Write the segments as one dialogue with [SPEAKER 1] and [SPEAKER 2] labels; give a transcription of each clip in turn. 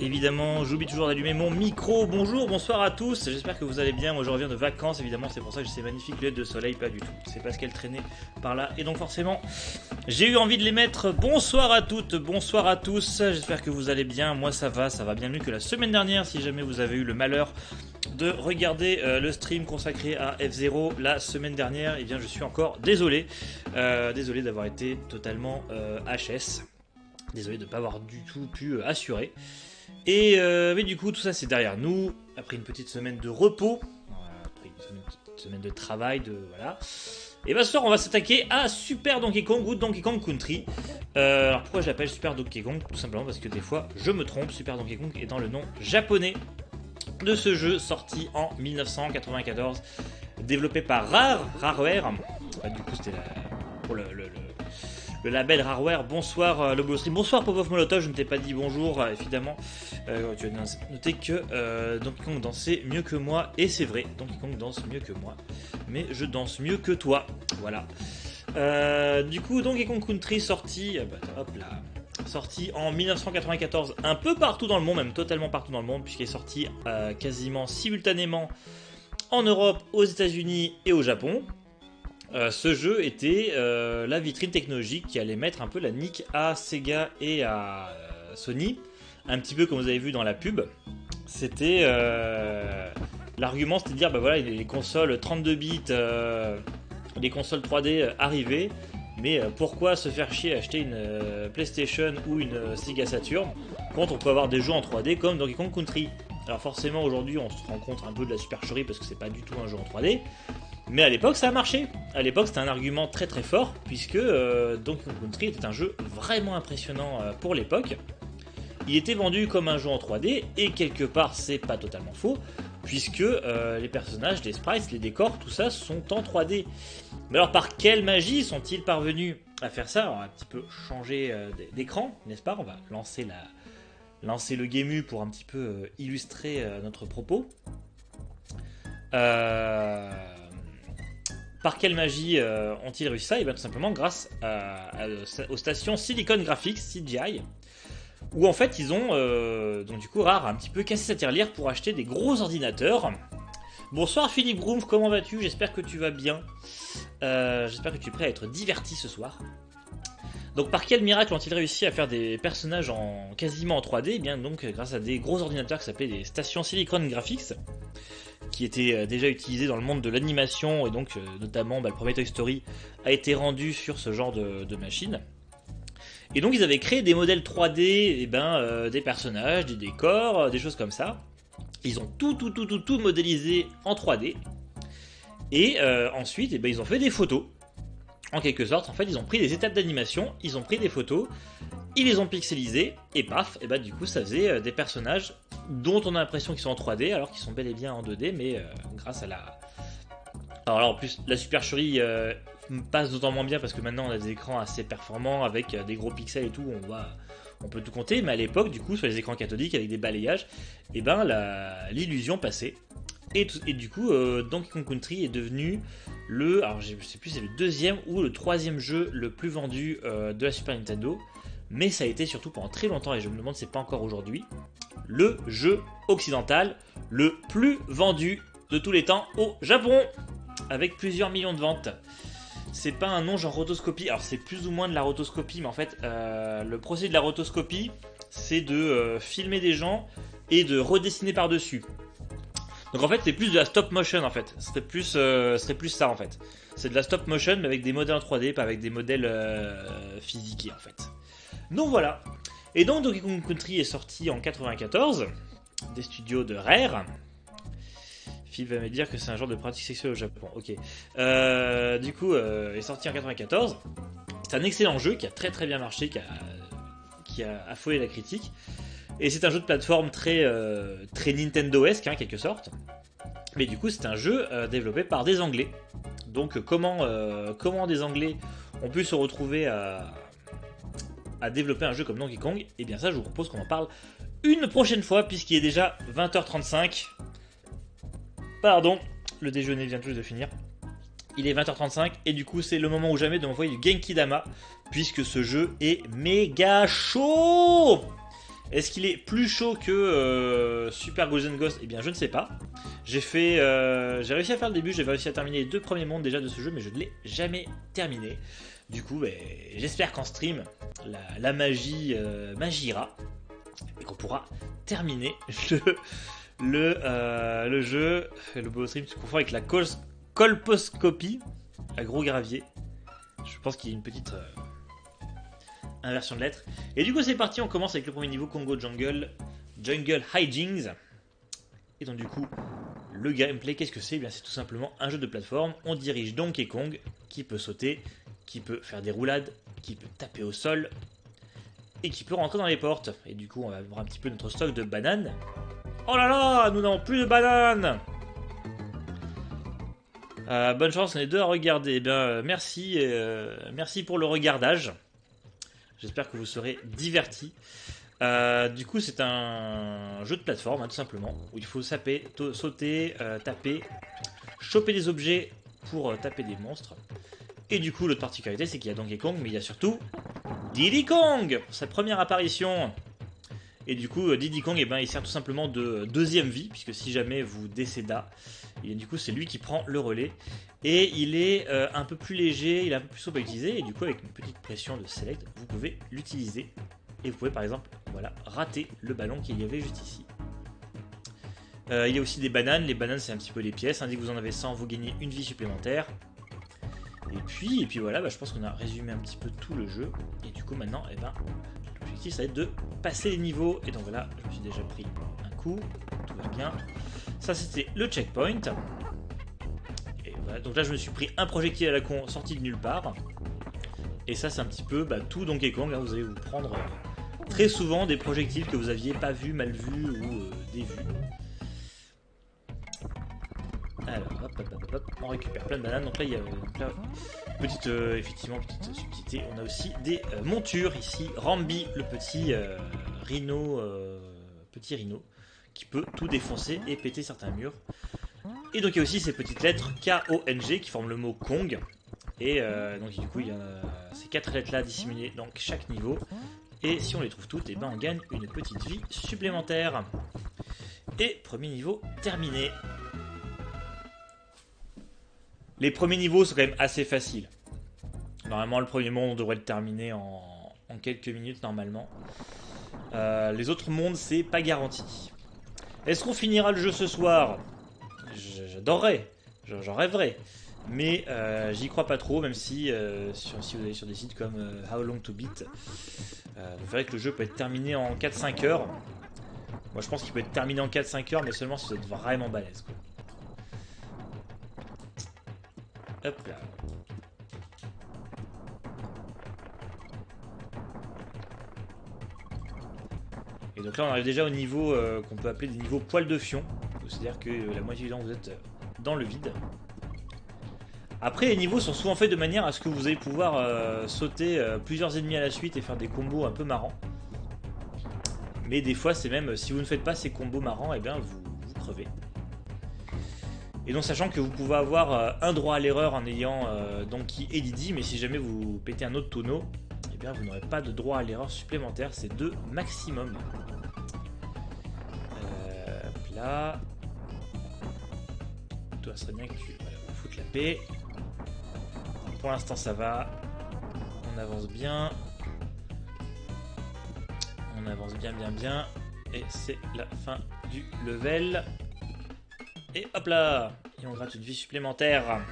[SPEAKER 1] Évidemment, j'oublie toujours d'allumer mon micro. Bonjour, bonsoir à tous. J'espère que vous allez bien. Moi, je reviens de vacances, évidemment. C'est pour ça que j'ai ces magnifiques lunettes de soleil. Pas du tout. C'est parce qu'elles traînaient par là. Et donc, forcément, j'ai eu envie de les mettre. Bonsoir à toutes, bonsoir à tous. J'espère que vous allez bien. Moi, ça va bien mieux que la semaine dernière. Si jamais vous avez eu le malheur de regarder le stream consacré à F0 la semaine dernière, eh bien, je suis encore désolé. Désolé d'avoir été totalement HS. Désolé de ne pas avoir du tout pu assurer. Mais du coup, tout ça c'est derrière nous. Après une petite semaine de repos, après une petite semaine de travail, voilà. Et bien ce soir, on va s'attaquer à Super Donkey Kong ou Donkey Kong Country. Alors pourquoi je l'appelle Super Donkey Kong? Tout simplement parce que des fois, je me trompe. Super Donkey Kong étant le nom japonais de ce jeu sorti en 1994, développé par Rareware. Du coup, c'était pour le label Rareware. Bonsoir le Stream. Bonsoir Popov Molotov, je ne t'ai pas dit bonjour évidemment. Tu as noté que Donkey Kong dansait mieux que moi, et c'est vrai, Donkey Kong danse mieux que moi, mais je danse mieux que toi. Voilà. Du coup, Donkey Kong Country sorti en 1994, un peu partout dans le monde, même totalement partout dans le monde, puisqu'il est sorti quasiment simultanément en Europe, aux États-Unis et au Japon. Ce jeu était la vitrine technologique qui allait mettre un peu la nique à Sega et à Sony, un petit peu comme vous avez vu dans la pub. C'était l'argument, c'était de dire bah voilà, les consoles 32 bits, les consoles 3D arrivaient, mais pourquoi se faire chier à acheter une PlayStation ou une Sega Saturn quand on peut avoir des jeux en 3D comme Donkey Kong Country. Alors forcément aujourd'hui on se rend compte un peu de la supercherie parce que c'est pas du tout un jeu en 3D. Mais à l'époque, ça a marché. À l'époque, c'était un argument très très fort, puisque Donkey Kong Country était un jeu vraiment impressionnant pour l'époque. Il était vendu comme un jeu en 3D, et quelque part, c'est pas totalement faux, puisque les personnages, les sprites, les décors, tout ça sont en 3D. Mais alors, par quelle magie sont-ils parvenus à faire ça? On va un petit peu changer d'écran, n'est-ce pas? On va lancer le GameU pour un petit peu illustrer notre propos. Par quelle magie ont-ils réussi ça? Et bien tout simplement grâce aux stations Silicon Graphics, CGI, où en fait ils ont, donc du coup Rare a un petit peu cassé sa tirelire pour acheter des gros ordinateurs. Bonsoir Philippe Groom, comment vas-tu? J'espère que tu vas bien. J'espère que tu es prêt à être diverti ce soir. Donc par quel miracle ont-ils réussi à faire des personnages quasiment en 3D? Et bien donc grâce à des gros ordinateurs qui s'appelaient des stations Silicon Graphics, qui était déjà utilisé dans le monde de l'animation, et donc notamment le premier Toy Story a été rendu sur ce genre de machine. Et donc ils avaient créé des modèles 3D, des personnages, des décors, des choses comme ça. Ils ont tout modélisé en 3D. Et ensuite ils ont fait des photos. En quelque sorte, en fait, ils ont pris des étapes d'animation, ils ont pris des photos, ils les ont pixelisées, et paf, et du coup ça faisait des personnages dont on a l'impression qu'ils sont en 3D, alors qu'ils sont bel et bien en 2D, mais grâce à la... Alors là, en plus, la supercherie passe d'autant moins bien, parce que maintenant on a des écrans assez performants, avec des gros pixels et tout, on peut tout compter, mais à l'époque, du coup, sur les écrans cathodiques, avec des balayages, l'illusion passait. Et du coup, Donkey Kong Country est devenu alors je sais plus si c'est le deuxième ou le troisième jeu le plus vendu de la Super Nintendo, mais ça a été surtout pendant très longtemps, et je me demande si c'est pas encore aujourd'hui, le jeu occidental le plus vendu de tous les temps au Japon, avec plusieurs millions de ventes. C'est pas un nom genre rotoscopie, alors c'est plus ou moins de la rotoscopie, mais en fait le procédé de la rotoscopie, c'est de filmer des gens et de redessiner par-dessus. Donc en fait c'est plus de la stop motion, en fait. Ce serait plus ça en fait. C'est de la stop motion mais avec des modèles en 3D, pas avec des modèles physiques en fait. Donc voilà. Et donc Donkey Kong Country est sorti en 94 des studios de Rare. Phil va me dire que c'est un genre de pratique sexuelle au Japon. Ok. Du coup est sorti en 94. C'est un excellent jeu qui a très très bien marché, qui a affolé la critique. Et c'est un jeu de plateforme très Nintendo-esque, en quelque sorte. Mais du coup, c'est un jeu développé par des Anglais. Donc, comment des Anglais ont pu se retrouver à développer un jeu comme Donkey Kong? Et bien ça, je vous propose qu'on en parle une prochaine fois, puisqu'il est déjà 20h35. Pardon, le déjeuner vient juste de finir. Il est 20h35, et du coup, c'est le moment ou jamais de m'envoyer du Genki Dama, puisque ce jeu est méga chaud. Est-ce qu'il est plus chaud que Super Ghosts and Ghosts? Eh bien, je ne sais pas. J'ai réussi à faire le début, j'ai réussi à terminer les 2 premiers mondes déjà de ce jeu, mais je ne l'ai jamais terminé. Du coup, j'espère qu'en stream, la magie magiera et qu'on pourra terminer le jeu. Le beau stream se confond avec la colposcopie à gros gravier. Je pense qu'il y a une petite inversion de lettres. Et du coup, c'est parti, on commence avec le premier niveau Congo Jungle Hijinks. Et donc, du coup, le gameplay, qu'est-ce que c'est? Bien, c'est tout simplement un jeu de plateforme. On dirige Donkey Kong qui peut sauter, qui peut faire des roulades, qui peut taper au sol et qui peut rentrer dans les portes. Et du coup, on va voir un petit peu notre stock de bananes. Oh là là, nous n'avons plus de bananes. Bonne chance, on est deux à regarder. Eh bien, merci pour le regardage. J'espère que vous serez divertis. Du coup, c'est un jeu de plateforme, hein, tout simplement, où il faut sauter, taper, choper des objets pour taper des monstres. Et du coup, l'autre particularité, c'est qu'il y a Donkey Kong, mais il y a surtout Diddy Kong pour sa première apparition. Et du coup, Diddy Kong, il sert tout simplement de deuxième vie, puisque si jamais vous décédez, et du coup, c'est lui qui prend le relais. Et il est un peu plus léger, il est un peu plus souple à utiliser, et du coup, avec une petite pression de select, vous pouvez l'utiliser. Et vous pouvez par exemple rater le ballon qu'il y avait juste ici. Il y a aussi des bananes. Les bananes, c'est un petit peu les pièces. Dès que vous en avez 100, vous gagnez une vie supplémentaire. Et puis voilà, je pense qu'on a résumé un petit peu tout le jeu. Et du coup, maintenant, l'objectif, ça va être de passer les niveaux. Et donc voilà, je me suis déjà pris un coup. Tout va bien. Ça, c'était le checkpoint. Et voilà, donc là, je me suis pris un projectile à la con sorti de nulle part. Et ça, c'est un petit peu tout Donkey Kong. Là, vous allez vous prendre très souvent des projectiles que vous aviez pas vus, mal vus ou dévus. Alors, hop, on récupère plein de bananes. Donc là, il y a effectivement, petite subtilité. On a aussi des montures ici. Rambi, le petit rhino, qui peut tout défoncer et péter certains murs. Et donc il y a aussi ces petites lettres K-O-N-G qui forment le mot Kong. Et donc du coup, il y a ces 4 lettres là disséminées dans chaque niveau. Et si on les trouve toutes, on gagne une petite vie supplémentaire. Et premier niveau terminé. Les premiers niveaux sont quand même assez faciles. Normalement, le premier monde, on devrait le terminer en quelques minutes normalement. Les autres mondes, c'est pas garanti. Est-ce qu'on finira le jeu ce soir? J'adorerais, j'en rêverais. Mais j'y crois pas trop, même si si vous allez sur des sites comme How Long to Beat, vous verrez que le jeu peut être terminé en 4-5 heures. Moi je pense qu'il peut être terminé en 4-5 heures, mais seulement si vous êtes vraiment balèze, quoi. Hop là. Et donc là on arrive déjà au niveau qu'on peut appeler des niveaux poils de fion. C'est-à-dire que la moitié du temps vous êtes dans le vide. Après, les niveaux sont souvent faits de manière à ce que vous allez pouvoir sauter plusieurs ennemis à la suite et faire des combos un peu marrants. Mais des fois, c'est même, si vous ne faites pas ces combos marrants, vous crevez. Et donc, sachant que vous pouvez avoir un droit à l'erreur en ayant Donkey et Diddy, mais si jamais vous pétez un autre tonneau, vous n'aurez pas de droit à l'erreur supplémentaire, c'est 2 maximum. Là... Toi, ce serait bien que tu foutes la paix. Pour l'instant ça va, on avance bien, et c'est la fin du level, et hop là, et on gratte une vie supplémentaire.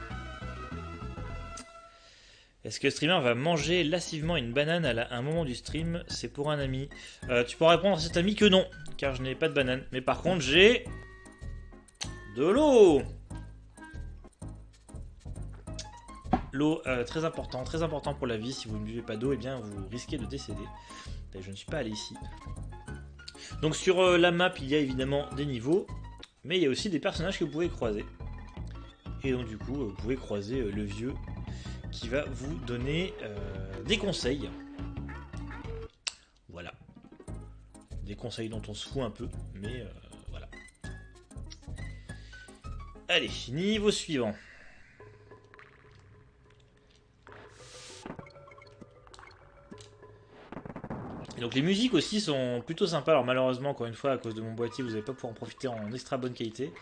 [SPEAKER 1] Est-ce que le streamer va manger lassivement une banane à un moment du stream? C'est pour un ami. Tu pourras répondre à cet ami que non, car je n'ai pas de banane, mais par contre j'ai de l'eau. L'eau, très important pour la vie. Si vous ne buvez pas d'eau, vous risquez de décéder. Je ne suis pas allé ici. Donc sur la map, il y a évidemment des niveaux, mais il y a aussi des personnages que vous pouvez croiser. Et donc du coup, vous pouvez croiser le vieux qui va vous donner des conseils. Voilà. Des conseils dont on se fout un peu, mais voilà. Allez, niveau suivant. Et donc les musiques aussi sont plutôt sympas. Alors malheureusement, encore une fois, à cause de mon boîtier, vous n'allez pas pouvoir en profiter en extra bonne qualité.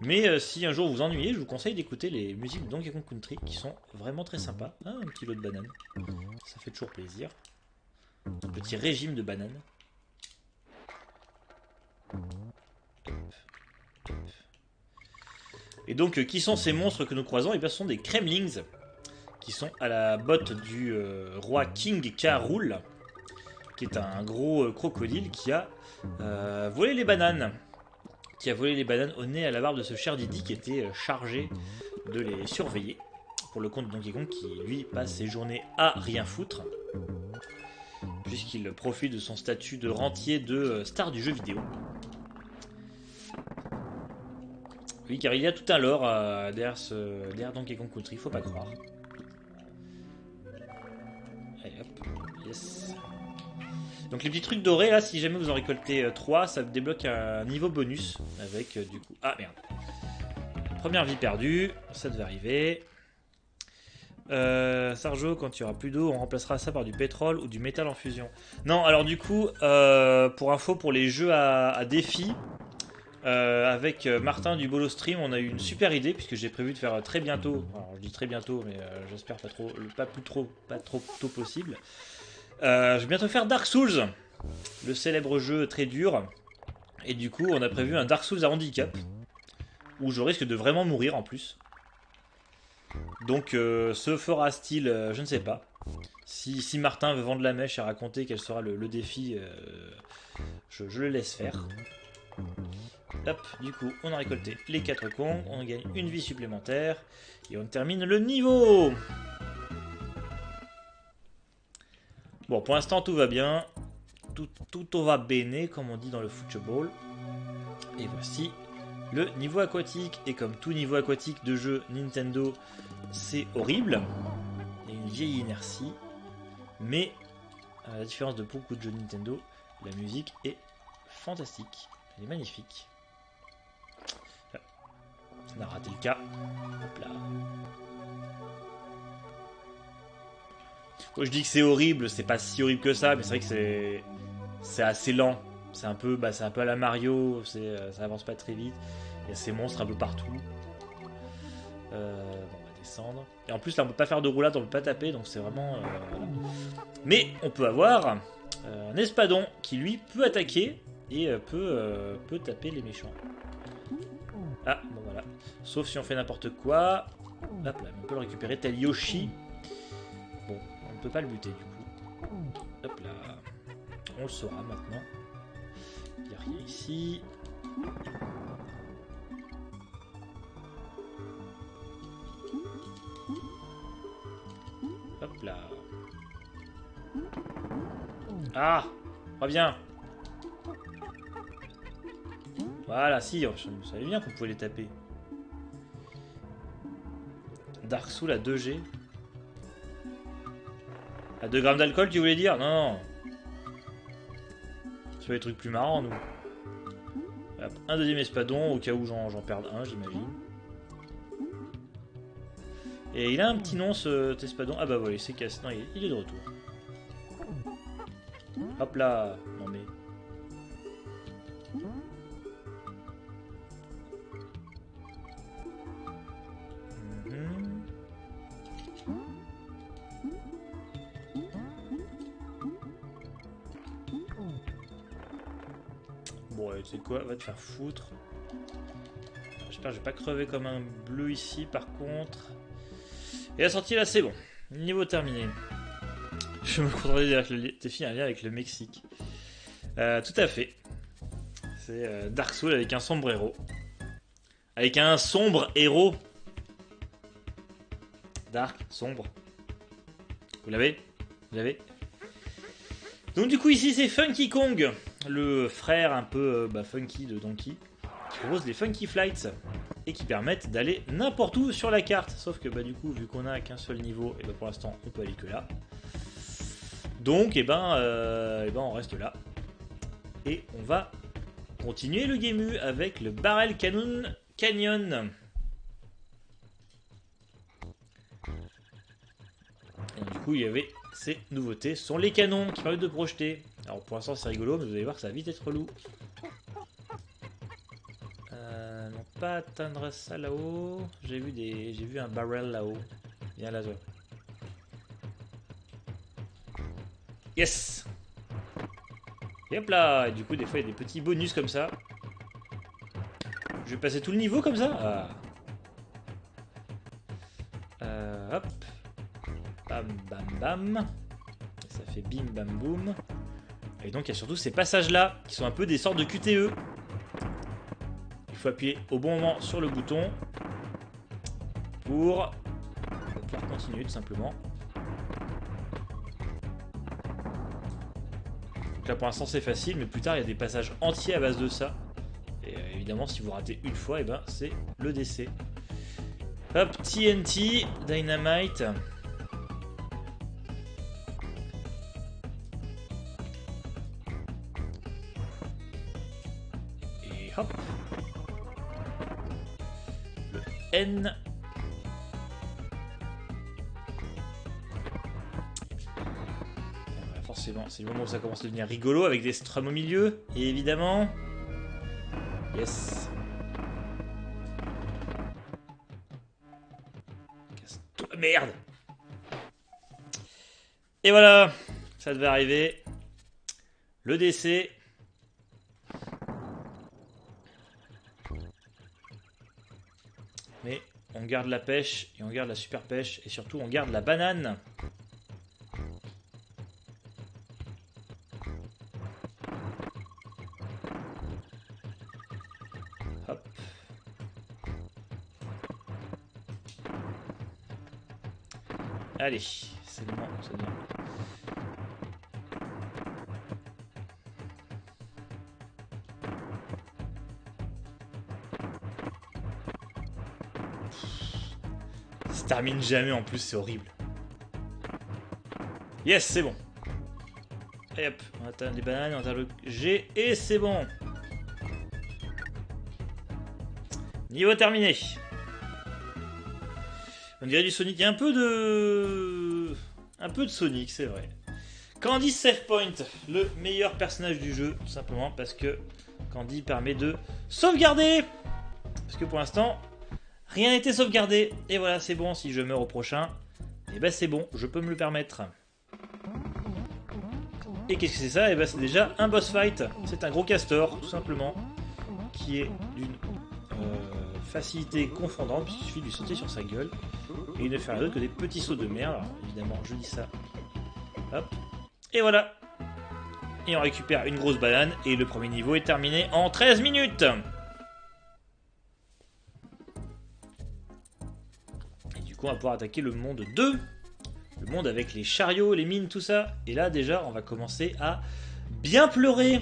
[SPEAKER 1] Mais si un jour vous ennuyez, je vous conseille d'écouter les musiques de Donkey Kong Country qui sont vraiment très sympas. Ah, un petit lot de bananes. Ça fait toujours plaisir. Un petit régime de bananes. Et donc, qui sont ces monstres que nous croisons? Et bien, ce sont des Kremlings qui sont à la botte du roi King K. Rool, qui est un gros crocodile qui a volé les bananes. Qui a volé les bananes au nez à la barbe de ce cher Didi qui était chargé de les surveiller pour le compte de Donkey Kong qui lui passe ses journées à rien foutre puisqu'il profite de son statut de rentier de star du jeu vidéo. Oui, car il y a tout un lore derrière Donkey Kong Country, faut pas croire. Allez hop, yes. Donc les petits trucs dorés là, si jamais vous en récoltez 3, ça débloque un niveau bonus avec du coup... Ah merde. Première vie perdue, ça devait arriver. Sarjo, quand tu auras plus d'eau, on remplacera ça par du pétrole ou du métal en fusion. Non, alors du coup, pour info, pour les jeux à défi, avec Martin du Bolo Stream, on a eu une super idée puisque j'ai prévu de faire très bientôt. Alors je dis très bientôt, mais j'espère pas trop tôt possible. Je vais bientôt faire Dark Souls, le célèbre jeu très dur. Et du coup, on a prévu un Dark Souls à handicap où je risque de vraiment mourir en plus. Donc, se fera-t-il, je ne sais pas. Si Martin veut vendre la mèche et raconter quel sera le défi, je le laisse faire. Hop, du coup, on a récolté les 4 Kongs, on gagne une vie supplémentaire et on termine le niveau. Bon, pour l'instant, tout va bien. Tout va bene, comme on dit dans le football. Et voici le niveau aquatique. Et comme tout niveau aquatique de jeu Nintendo, c'est horrible. Il y a une vieille inertie. Mais, à la différence de beaucoup de jeux Nintendo, la musique est fantastique. Elle est magnifique. On a raté le cas. Hop là. Quand je dis que c'est horrible, c'est pas si horrible que ça, mais c'est vrai que c'est assez lent. C'est un peu à la Mario, ça avance pas très vite. Il y a ces monstres un peu partout. Bon, on va descendre. Et en plus là on peut pas faire de roulade, on peut pas taper, donc c'est vraiment... voilà. Mais on peut avoir un espadon qui lui peut attaquer et peut taper les méchants. Ah, bon voilà. Sauf si on fait n'importe quoi. Hop là, on peut le récupérer tel Yoshi. Bon, on ne peut pas le buter du coup. Hop là. On le saura maintenant. Il n'y a rien ici. Hop là. Ah, reviens. Voilà, si, je savais bien qu'on pouvait les taper. Dark Souls à 2G. À 2 grammes d'alcool, tu voulais dire? Non. Sur les trucs plus marrants, nous. Hop, un deuxième espadon, au cas où j'en perde un, j'imagine. Et il a un petit nom, cet espadon. Ah bah voilà, il s'est cassé. Non, il est de retour. Hop là. Non mais... Bon, tu sais quoi, va te faire foutre. J'espère que je vais pas crever comme un bleu ici, par contre. Et la sortie là, c'est bon. Niveau terminé. Je me contrôlais avec le défi un lien avec le Mexique. Tout à fait. C'est Dark Souls avec un sombre héros. Avec un sombre héros. Dark, sombre. Vous l'avez? Vous l'avez? Donc du coup ici c'est Funky Kong, le frère un peu funky de Donkey, qui propose des Funky Flights et qui permettent d'aller n'importe où sur la carte. Sauf que du coup vu qu'on a qu'un seul niveau, et pour l'instant on peut aller que là. Donc on reste là. Et on va continuer le Game avec le Barrel Canyon. Et du coup il y avait ces nouveautés, ce sont les canons qui permettent de projeter. Alors pour l'instant c'est rigolo, mais vous allez voir que ça va vite être relou. Non, pas atteindre ça là-haut. J'ai vu un barrel là-haut. Viens là, toi. Yes! Et hop là! Et du coup, des fois, il y a des petits bonus comme ça. Je vais passer tout le niveau comme ça? Ah. Hop. Bam, bam, bam. Et ça fait bim, bam, boum. Et donc, il y a surtout ces passages-là, qui sont un peu des sortes de QTE. Il faut appuyer au bon moment sur le bouton pour pouvoir continuer, tout simplement. Donc là, pour l'instant, c'est facile, mais plus tard, il y a des passages entiers à base de ça. Et évidemment, si vous ratez une fois, et ben, c'est le décès. Hop, TNT, Dynamite. Et hop. Le N. Forcément, c'est le moment où ça commence à devenir rigolo avec des strums au milieu, et évidemment. Yes. Casse-toi, merde. Et voilà, ça devait arriver. Le décès. Mais on garde la pêche, et on garde la super pêche, et surtout on garde la banane. Hop. Allez, c'est le moment, c'est bien. Ça se termine jamais en plus, c'est horrible. Yes, c'est bon. Et hop, on atteint les bananes, on atteint le G, et c'est bon. Niveau terminé. On dirait du Sonic. Il y a un peu de Sonic, c'est vrai. Candy Save Point, le meilleur personnage du jeu, tout simplement parce que Candy permet de sauvegarder. Parce que pour l'instant, rien n'a été sauvegardé. Et voilà, c'est bon, si je meurs au prochain, et ben c'est bon, je peux me le permettre. Et qu'est-ce que c'est ça? Et ben c'est déjà un boss fight. C'est un gros castor, tout simplement, qui est d'une facilité confondante, puisqu'il suffit de lui sauter sur sa gueule et il ne fait rien d'autre que des petits sauts de merde. Alors, évidemment, je dis ça. Hop. Et voilà. Et on récupère une grosse banane et le premier niveau est terminé en 13 minutes. Et du coup, on va pouvoir attaquer le monde 2. Le monde avec les chariots, les mines, tout ça. Et là, déjà, on va commencer à bien pleurer.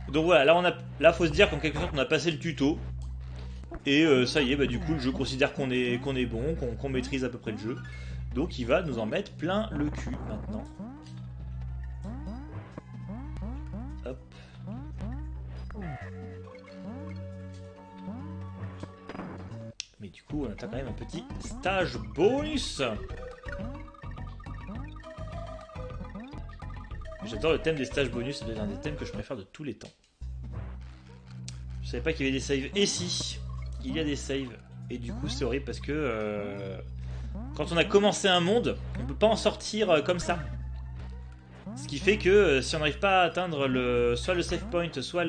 [SPEAKER 1] Donc voilà, là faut se dire qu'en quelque sorte on a passé le tuto. Et ça y est, bah du coup le jeu considère qu'on est bon, qu'on maîtrise à peu près le jeu. Donc il va nous en mettre plein le cul maintenant. Hop. Mais du coup on atteint quand même un petit stage bonus. J'adore le thème des stages bonus, c'est un des thèmes que je préfère de tous les temps. Je savais pas qu'il y avait des saves. Et si, il y a des saves. Et du coup c'est horrible parce que quand on a commencé un monde, on peut pas en sortir comme ça. Ce qui fait que si on n'arrive pas à atteindre soit le save point, soit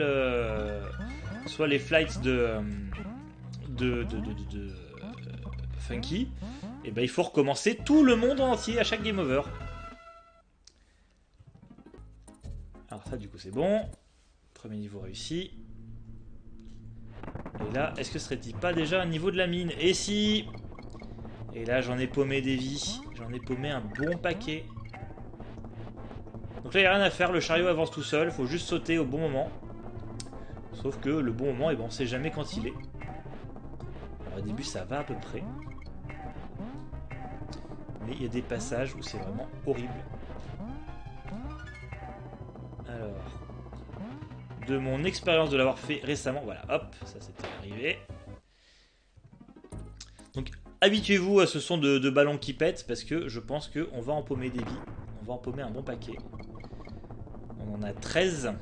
[SPEAKER 1] les flights de Funky, et ben il faut recommencer tout le monde entier à chaque game over. Alors ça du coup c'est bon. Premier niveau réussi. Et là, est-ce que serait-il pas déjà un niveau de la mine? Et si. Et là j'en ai paumé des vies. J'en ai paumé un bon paquet. Donc là il n'y a rien à faire, le chariot avance tout seul. Faut juste sauter au bon moment. Sauf que le bon moment, et ben, on sait jamais quand il est. Alors au début ça va à peu près. Mais il y a des passages où c'est vraiment horrible. Alors, de mon expérience de l'avoir fait récemment, voilà, hop, ça c'était arrivé. Donc, habituez-vous à ce son de ballon qui pète parce que je pense qu'on va empaumer des vies. On va empaumer un bon paquet. On en a 13.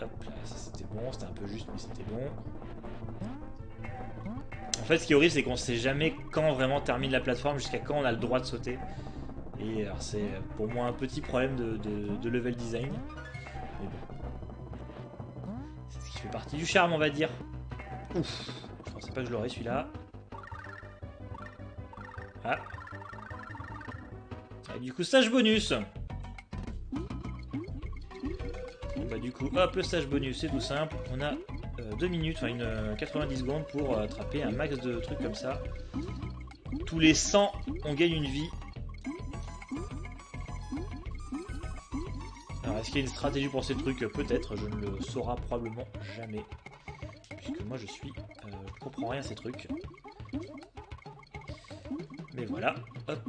[SPEAKER 1] Hop là, ça c'était bon, c'était un peu juste mais c'était bon. En fait ce qui est horrible c'est qu'on sait jamais quand vraiment termine la plateforme, jusqu'à quand on a le droit de sauter. Et alors c'est pour moi un petit problème de level design. Mais bon. C'est ce qui fait partie du charme on va dire. Ouf, je pensais pas que je l'aurais celui-là. Ah. Et du coup stage bonus. Bah du coup hop le stage bonus c'est tout simple. On a 2 minutes, enfin 90 secondes pour attraper un max de trucs comme ça. Tous les 100 on gagne une vie. Alors est-ce qu'il y a une stratégie pour ces trucs? Peut-être, je ne le saurai probablement jamais. Puisque moi je suis... je comprends rien à ces trucs. Mais voilà, hop.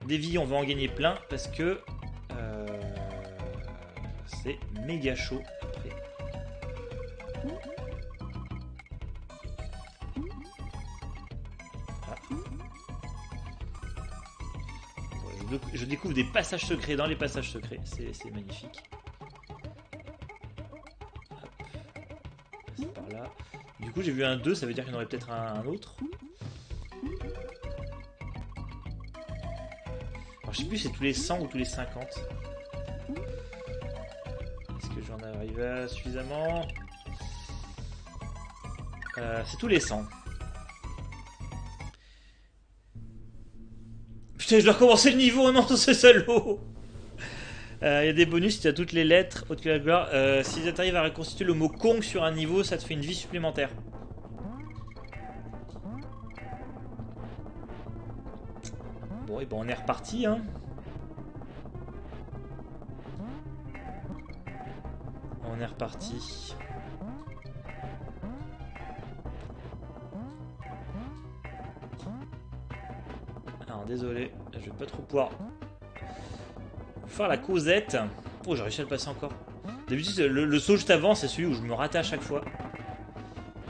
[SPEAKER 1] Des vies on va en gagner plein parce que... c'est méga chaud après. Je découvre des passages secrets dans les passages secrets, c'est magnifique. Hop. C'est par là. Du coup j'ai vu un 2, ça veut dire qu'il y en aurait peut-être un autre. Alors je sais plus si c'est tous les 100 ou tous les 50. Est-ce que j'en arrive à suffisamment? C'est tous les 100. Putain, je dois recommencer le niveau, non, c'est salaud. Il y a des bonus si tu as toutes les lettres. Haute que la gloire. Si tu arrives à reconstituer le mot Kong sur un niveau, ça te fait une vie supplémentaire. Bon, et ben on est reparti, hein. On est reparti. Alors désolé, je vais pas trop pouvoir faire la causette. Oh, j'ai réussi à le passer encore. D'habitude, le saut juste avant, c'est celui où je me ratais à chaque fois.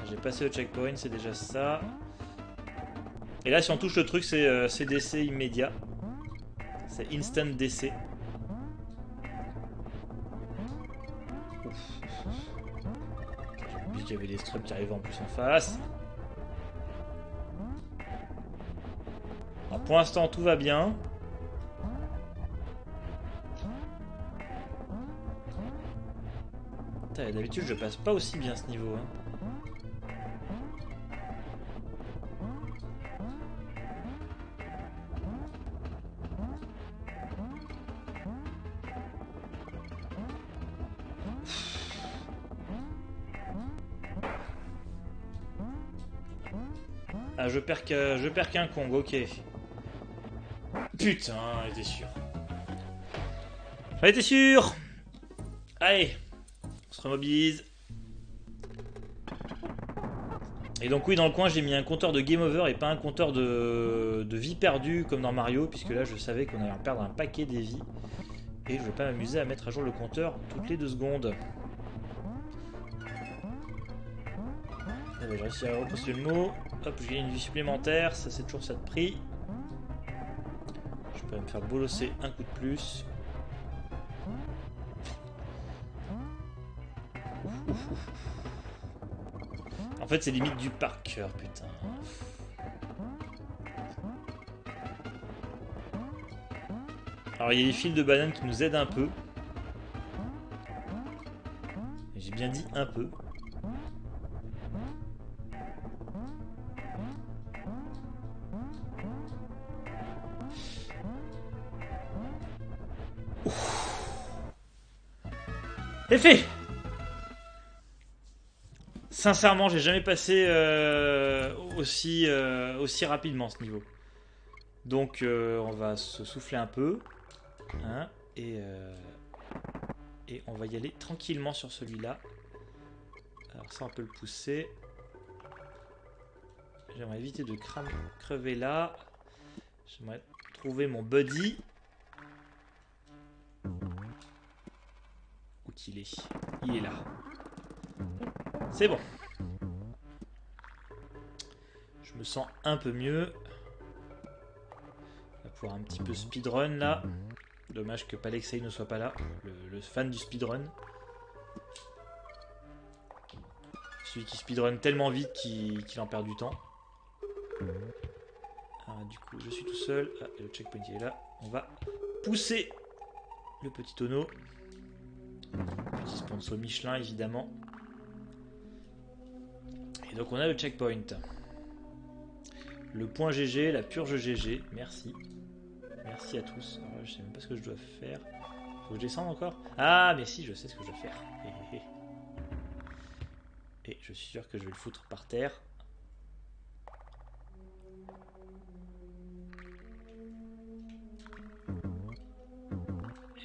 [SPEAKER 1] J'ai passé le checkpoint, c'est déjà ça. Et là, si on touche le truc, c'est décès immédiat. C'est instant décès. J'ai oublié qu'il y avait des struts qui arrivaient en plus en face. Alors, pour l'instant, tout va bien. D'habitude, je passe pas aussi bien ce niveau. Ah, je perds qu'un Kong, ok. Putain, j'étais sûr. J'étais sûr. Allez, on se remobilise. Et donc oui, dans le coin, j'ai mis un compteur de game over et pas un compteur de vie perdue comme dans Mario, puisque là, je savais qu'on allait en perdre un paquet des vies. Et je vais pas m'amuser à mettre à jour le compteur toutes les 2 secondes. J'ai réussi à reposter le mot. Hop, je gagne une vie supplémentaire. Ça, c'est toujours ça de prix. Je peux me faire bolosser un coup de plus. En fait, c'est limite du par cœur, putain. Alors, il y a les fils de banane qui nous aident un peu. J'ai bien dit un peu. C'est fait. Sincèrement, j'ai jamais passé aussi rapidement ce niveau. Donc, on va se souffler un peu. Hein, et on va y aller tranquillement sur celui-là. Alors ça, on peut le pousser. J'aimerais éviter de crever là. J'aimerais trouver mon buddy. Où qu'il est? Il est là. C'est bon. Je me sens un peu mieux. On va pouvoir un petit peu speedrun là. Dommage que Palexei ne soit pas là, le fan du speedrun. Celui qui speedrun tellement vite qu'il en perd du temps. Ah, du coup, je suis tout seul. Ah, le checkpoint est là. On va pousser le petit tonneau. Petit sponsor Michelin, évidemment. Et donc, on a le checkpoint. Le point GG, la purge GG. Merci. Merci à tous. Alors là, je sais même pas ce que je dois faire. Faut que je descende encore? Ah, mais si, je sais ce que je dois faire. Et je suis sûr que je vais le foutre par terre.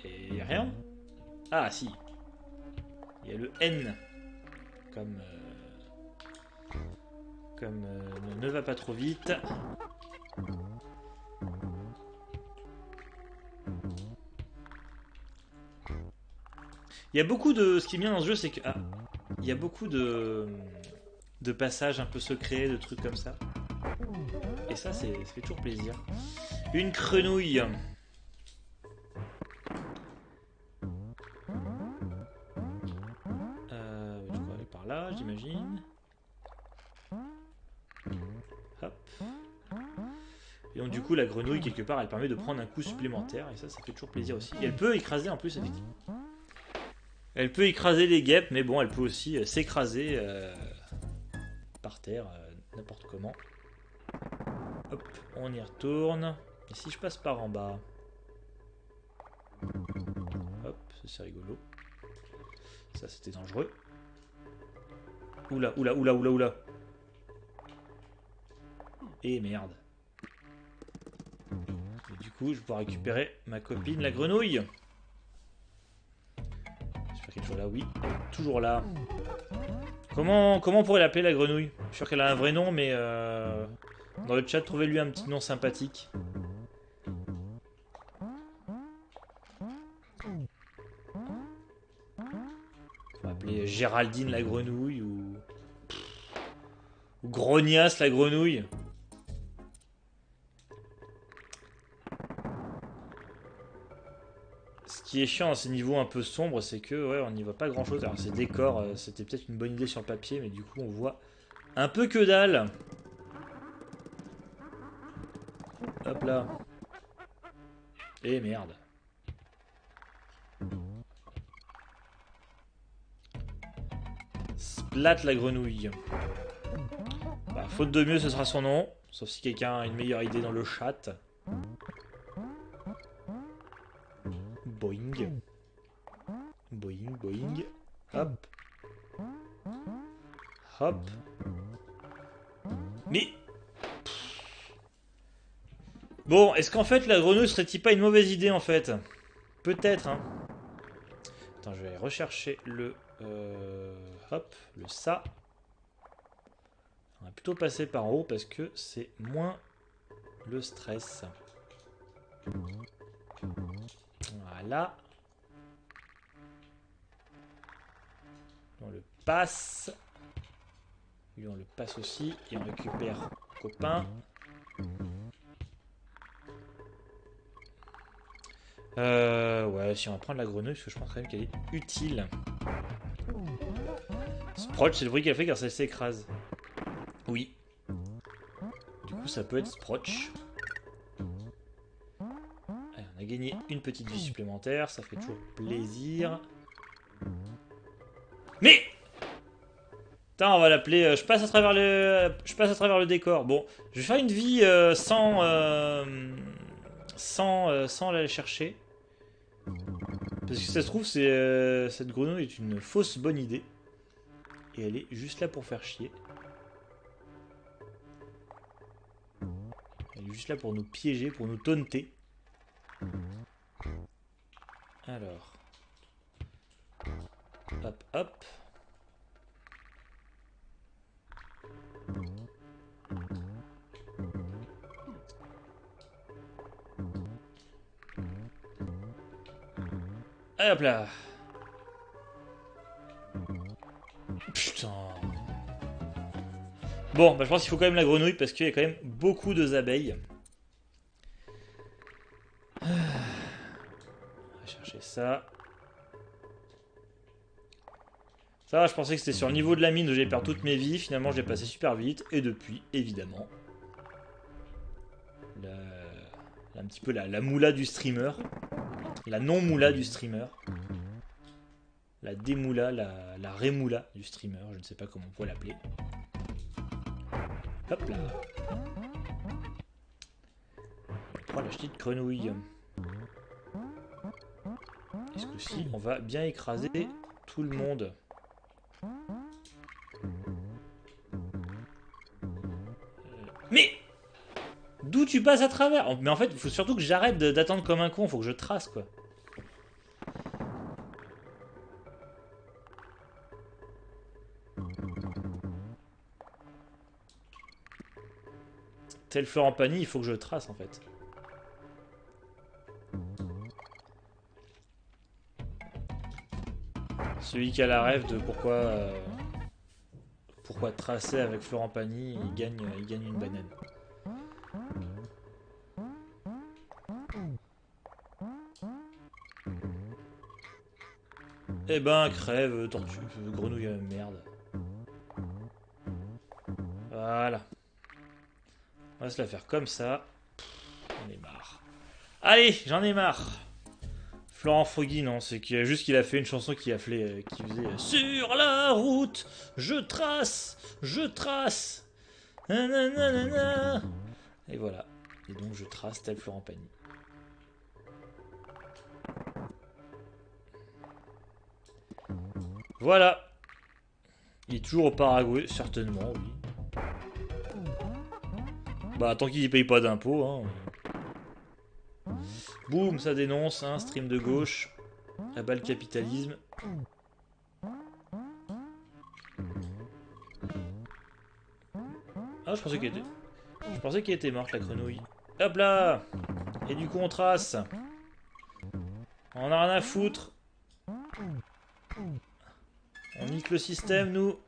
[SPEAKER 1] Et rien. Ah, si. Il y a le N. Comme ne va pas trop vite. Il y a beaucoup de... Ce qui est bien dans ce jeu, c'est que... Ah, il y a beaucoup de passages un peu secrets, de trucs comme ça. Et ça fait toujours plaisir. Une grenouille. Je crois aller par là, j'imagine. Hop. Et donc du coup, la grenouille, quelque part, elle permet de prendre un coup supplémentaire. Et ça fait toujours plaisir aussi. Et elle peut écraser en plus, effectivement. Elle peut écraser les guêpes, mais bon, elle peut aussi s'écraser par terre, n'importe comment. Hop, on y retourne. Et si je passe par en bas? Hop, ça c'est rigolo. Ça c'était dangereux. Oula, oula, oula, oula, oula. Et merde. Et du coup, je vais pouvoir récupérer ma copine, la grenouille. J'espère qu'elle est toujours là, oui. Elle est toujours là. Comment on pourrait l'appeler, la grenouille? Je suis sûr qu'elle a un vrai nom, mais dans le chat, trouvez-lui un petit nom sympathique. On va appeler Géraldine la grenouille ou Grognasse la grenouille. Ce qui est chiant dans ces niveaux un peu sombres, c'est que ouais, on n'y voit pas grand chose. Alors ces décors, c'était peut-être une bonne idée sur le papier, mais du coup on voit un peu que dalle. Hop là. Et merde. Splat la grenouille. Bah, faute de mieux, ce sera son nom. Sauf si quelqu'un a une meilleure idée dans le chat. Boing. Boing, boing. Hop. Hop. Mais... Bon, est-ce qu'en fait la grenouille serait-il pas une mauvaise idée en fait? Peut-être, hein. Attends, je vais rechercher le... hop, le ça. On va plutôt passer par en haut parce que c'est moins le stress. Voilà. On le passe. Lui, on le passe aussi. Et on récupère copain. Ouais, si on va prendre la grenouille, parce que je pense quand même qu'elle est utile. Sproch, c'est le bruit qu'elle fait car ça s'écrase. Oui. Du coup, ça peut être Sproch. Allez, on a gagné une petite vie supplémentaire, ça fait toujours plaisir. Mais putain, on va l'appeler. Je passe à travers le décor. Bon, je vais faire une vie sans l'aller chercher. Parce que ça se trouve, cette grenouille est une fausse bonne idée. Et elle est juste là pour faire chier. Elle est juste là pour nous piéger, pour nous taunter. Alors. Hop, hop. Allez, hop là. Putain. Bon, bah, je pense qu'il faut quand même la grenouille parce qu'il y a quand même beaucoup d'abeilles. On va chercher ça. Ça, je pensais que c'était sur le niveau de la mine où j'ai perdu toutes mes vies. Finalement, j'ai passé super vite. Et depuis, évidemment, un petit peu la moula du streamer. La non-moula du streamer. La démoula, la rémoula du streamer. Je ne sais pas comment on pourrait l'appeler. Hop là. On prend la petite grenouille. Est-ce que si on va bien écraser tout le monde? Mais d'où tu passes à travers? Mais en fait, il faut surtout que j'arrête d'attendre comme un con. Faut que je trace, quoi. Tel fleur en panier, il faut que je trace, en fait. Celui qui a la rêve de pourquoi tracer avec Florent Pagny, il gagne une banane. Eh ben, crève, tortue, grenouille, merde. Voilà. On va se la faire comme ça. J'en ai marre. Allez, j'en ai marre. Florent Foggy, non, c'est juste qu'il a fait une chanson qui faisait Sur la route, je trace, je trace. Nanana. Et voilà. Et donc je trace tel Florent Pagny. Voilà. Il est toujours au Paraguay, certainement, oui. Bah, tant qu'il paye pas d'impôts, hein. Boum, ça dénonce, hein, stream de gauche. À bas le capitalisme. Ah, je pensais qu'elle était morte, la grenouille. Hop là. Et du coup, on trace. On a rien à foutre. On nique le système, nous.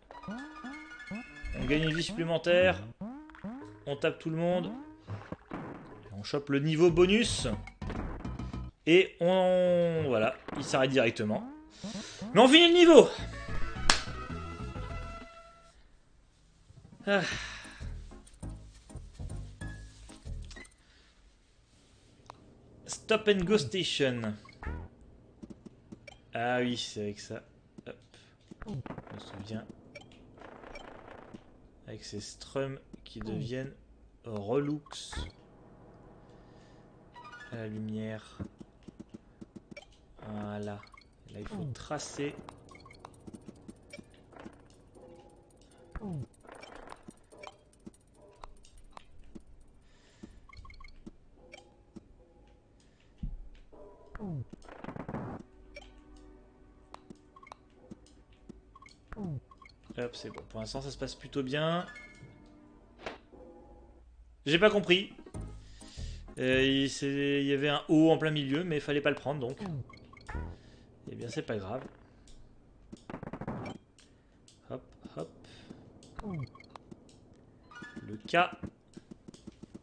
[SPEAKER 1] On gagne une vie supplémentaire. On tape tout le monde. On chope le niveau bonus. Et on... Voilà, il s'arrête directement. Mais on finit le niveau. Ah. Stop and go station. Ah oui, c'est avec ça. Hop. On se souvient. Avec ces strums qui deviennent relux. À la lumière. Voilà. Là, il faut tracer. Hop, c'est bon. Pour l'instant, ça se passe plutôt bien. J'ai pas compris. Il y avait un O en plein milieu, mais il fallait pas le prendre, donc. Eh bien, c'est pas grave. Hop, hop. Le K.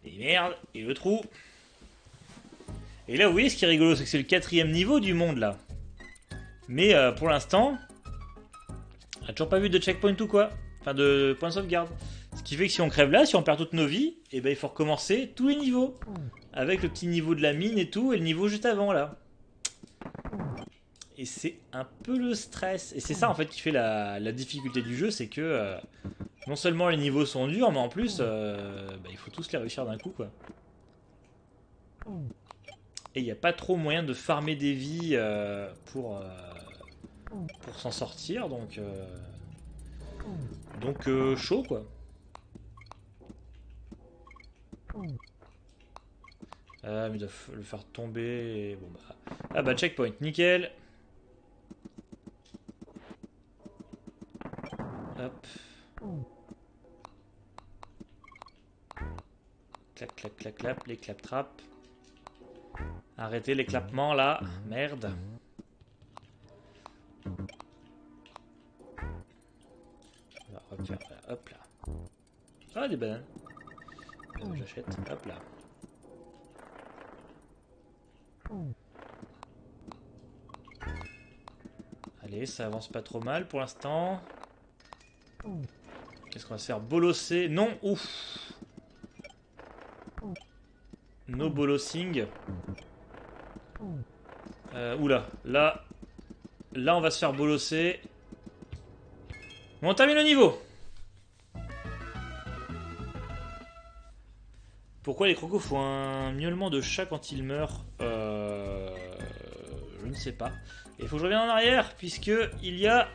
[SPEAKER 1] Et merde, et le trou. Et là, vous voyez, ce qui est rigolo, c'est que c'est le 4e niveau du monde, là. Mais pour l'instant, on a toujours pas vu de checkpoint ou quoi. Enfin, de point de sauvegarde. Ce qui fait que si on crève là, si on perd toutes nos vies, et ben il faut recommencer tous les niveaux. Avec le petit niveau de la mine et tout, et le niveau juste avant, là. Et c'est un peu le stress. Et c'est ça, en fait, qui fait la difficulté du jeu, c'est que non seulement les niveaux sont durs, mais en plus, il faut tous les réussir d'un coup, quoi. Et il n'y a pas trop moyen de farmer des vies pour s'en sortir, donc chaud, quoi. Ah, mais il doit le faire tomber. Bon, bah. Ah bah checkpoint, nickel. Hop. Clac, clac, clac, clap, les clap-traps. Arrêtez les clapements là, merde. On va refaire, voilà, hop là. Ah, des bananes. J'achète. Hop là. Allez, ça avance pas trop mal pour l'instant. Qu'est-ce qu'on va se faire? Bolosser? Non, ouf. No bolossing. Oula, là, on va se faire bolosser. Bon, on termine le niveau. Pourquoi les crocos font un miaulement de chat quand ils meurent? Je ne sais pas. Il faut que je revienne en arrière, puisque il y a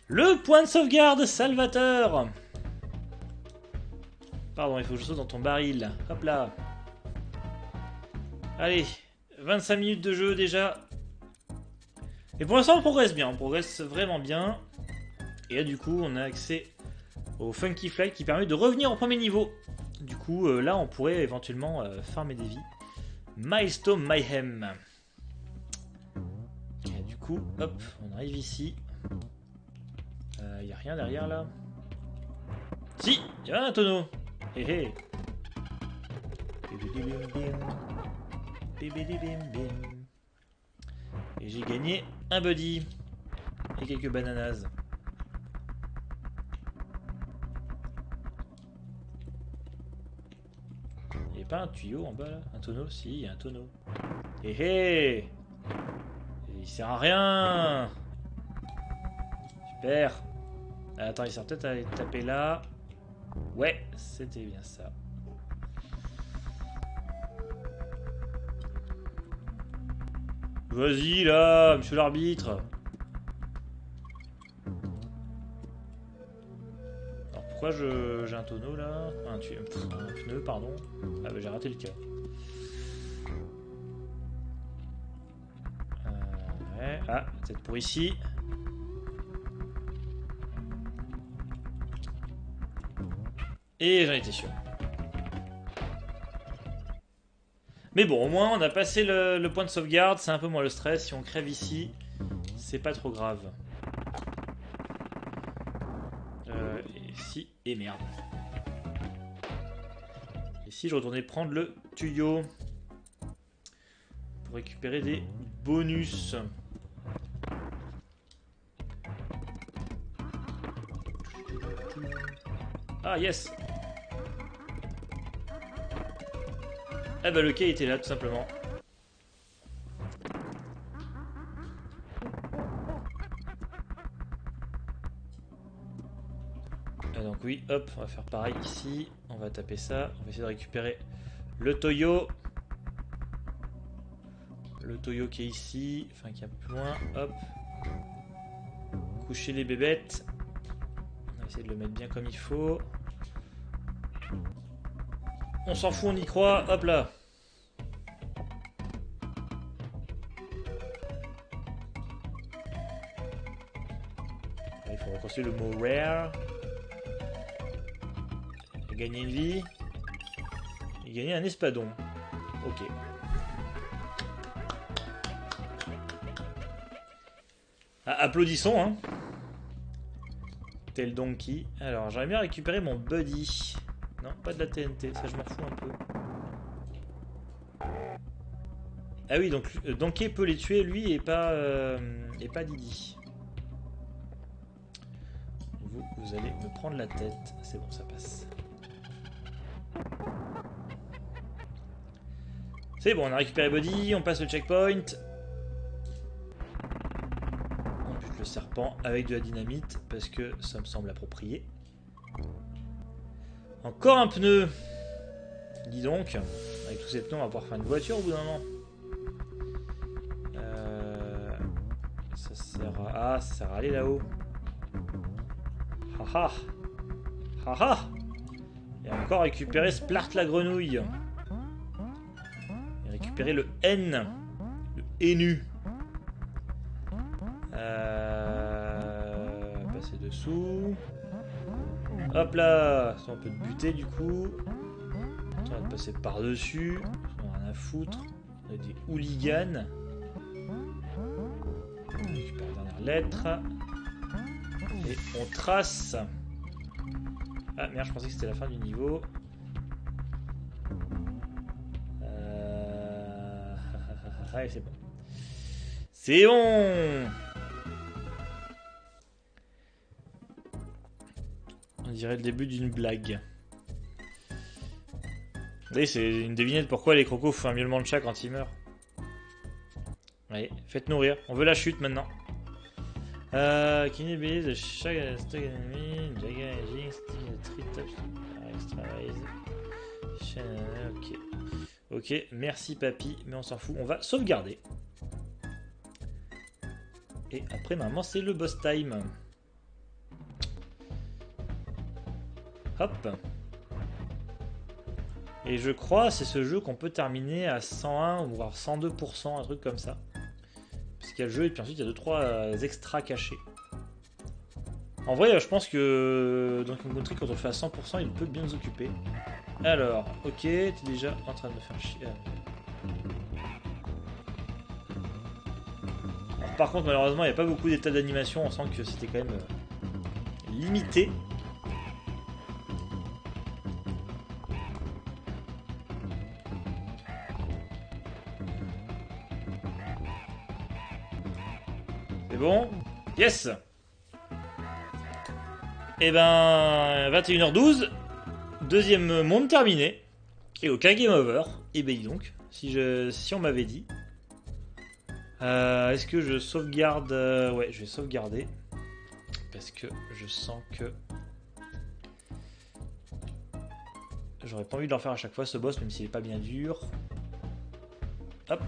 [SPEAKER 1] le point de sauvegarde salvateur. Pardon, il faut que je saute dans ton baril. Hop là. Allez, 25 minutes de jeu déjà. Et pour l'instant, on progresse bien. On progresse vraiment bien. Et là, du coup, on a accès au Funky Flight qui permet de revenir au premier niveau. Du coup, là, on pourrait éventuellement farmer des vies. Milestone Mayhem. Et du coup, hop, on arrive ici. Il n'y a rien derrière là. Si, il y a un tonneau. Hé hé. Et j'ai gagné un buddy. Et quelques bananas. Il n'y a pas un tuyau en bas là? Un tonneau? Si, il y a un tonneau. Hé hé. Il sert à rien. Super. Attends, il sert peut-être à aller taper là. Ouais, c'était bien ça. Vas-y là, monsieur l'arbitre. Alors pourquoi j'ai un tonneau là? Un pneu, pardon. Ah bah j'ai raté le cas. Ouais. Ah, peut-être pour ici. Et j'en étais sûr. Mais bon, au moins on a passé le point de sauvegarde, c'est un peu moins le stress. Si on crève ici, c'est pas trop grave. Et si, et merde. Et si je retournais prendre le tuyau pour récupérer des bonus. Ah yes. Ah bah le quai était là tout simplement. Ah donc oui, hop, on va faire pareil ici. On va taper ça. On va essayer de récupérer le toyo. Le toyo qui est ici. Enfin qui est un peu plus loin. Hop. Coucher les bébêtes. On va essayer de le mettre bien comme il faut. On s'en fout, on y croit. Hop là. Il faut reconstruire le mot rare. Il a gagné une vie. Il a gagné un espadon. Ok. Ah, applaudissons, hein. Tel Donkey. Alors, j'aimerais bien récupérer mon buddy. Non, pas de la TNT, ça je m'en fous un peu. Ah oui, donc Donkey peut les tuer, lui, et pas Didi. Vous allez me prendre la tête. C'est bon, ça passe. C'est bon, on a récupéré Buddy, on passe le checkpoint. On bute le serpent avec de la dynamite, parce que ça me semble approprié. Encore un pneu. Dis donc, avec tous ces pneus, on va pouvoir faire une voiture au bout d'un moment. Ça sert à... Ah, ça sert à aller là-haut. Haha. Haha. Et encore récupérer Splart la grenouille. Et récupérer le N. Le N-U. Passer dessous. Hop là. Ça, on peut te buter du coup. On va passer par-dessus. On a rien à foutre. On a des hooligans. On récupère la dernière lettre. Et on trace. Ah merde, je pensais que c'était la fin du niveau. Allez, c'est bon. C'est bon. On dirait le début d'une blague. Vous voyez, c'est une devinette pourquoi les crocos font un miaulement de chat quand ils meurent. Allez, faites nourrir. On veut la chute maintenant. Cannibalism, chaque stock enemy, Jagger Engine, Street Top, Extra Rise. Ok. Ok, merci papy, mais on s'en fout. On va sauvegarder. Et après, normalement, c'est le boss time. Hop. Et je crois c'est ce jeu qu'on peut terminer à 101 ou voire 102%, un truc comme ça. Parce qu'il y a le jeu et puis ensuite il y a 2-3 extras cachés. En vrai, je pense que Donkey Kong Country, quand on le fait à 100%, il peut bien nous occuper. Alors, ok, t'es déjà en train de me faire chier. Alors, par contre, malheureusement, il n'y a pas beaucoup d'états d'animation. On sent que c'était quand même limité. C'est bon? Yes! Et ben, 21h12. Deuxième monde terminé. Et aucun game over. Et ben donc, si on m'avait dit. Est-ce que je sauvegarde? Ouais, je vais sauvegarder. Parce que je sens que j'aurais pas envie de leur faire à chaque fois ce boss, même s'il est pas bien dur. Hop.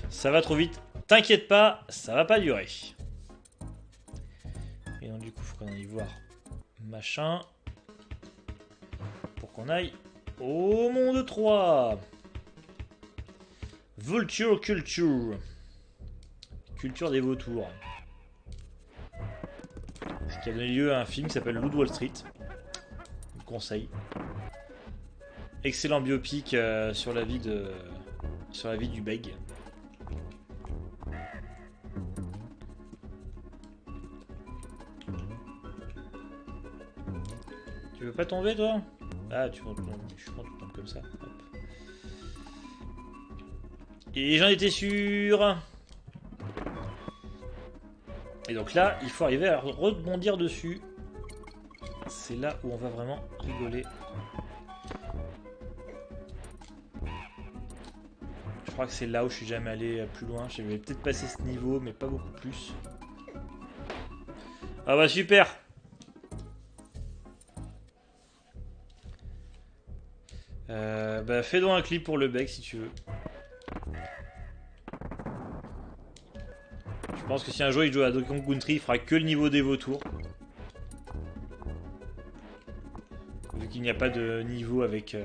[SPEAKER 1] Ça va trop vite. T'inquiète pas, ça va pas durer. Et donc du coup, faut qu'on aille voir machin. Pour qu'on aille au monde 3. Vulture Culture. Culture des vautours. Ce qui a donné lieu à un film qui s'appelle Loup de Wall Street. Je vous conseille. Excellent biopic sur la vie du Beg. Tu veux pas tomber toi? Ah, je pense que tu tombes comme ça. Hop. Et j'en étais sûr. Et donc là, il faut arriver à rebondir dessus. C'est là où on va vraiment rigoler. Je crois que c'est là où je suis jamais allé plus loin. J'avais peut-être passé ce niveau, mais pas beaucoup plus. Ah bah super! Bah fais donc un clip pour le bec si tu veux. Je pense que si un jour il joue à Donkey Kong Country, il fera que le niveau des vautours. Vu qu'il n'y a pas de niveau avec...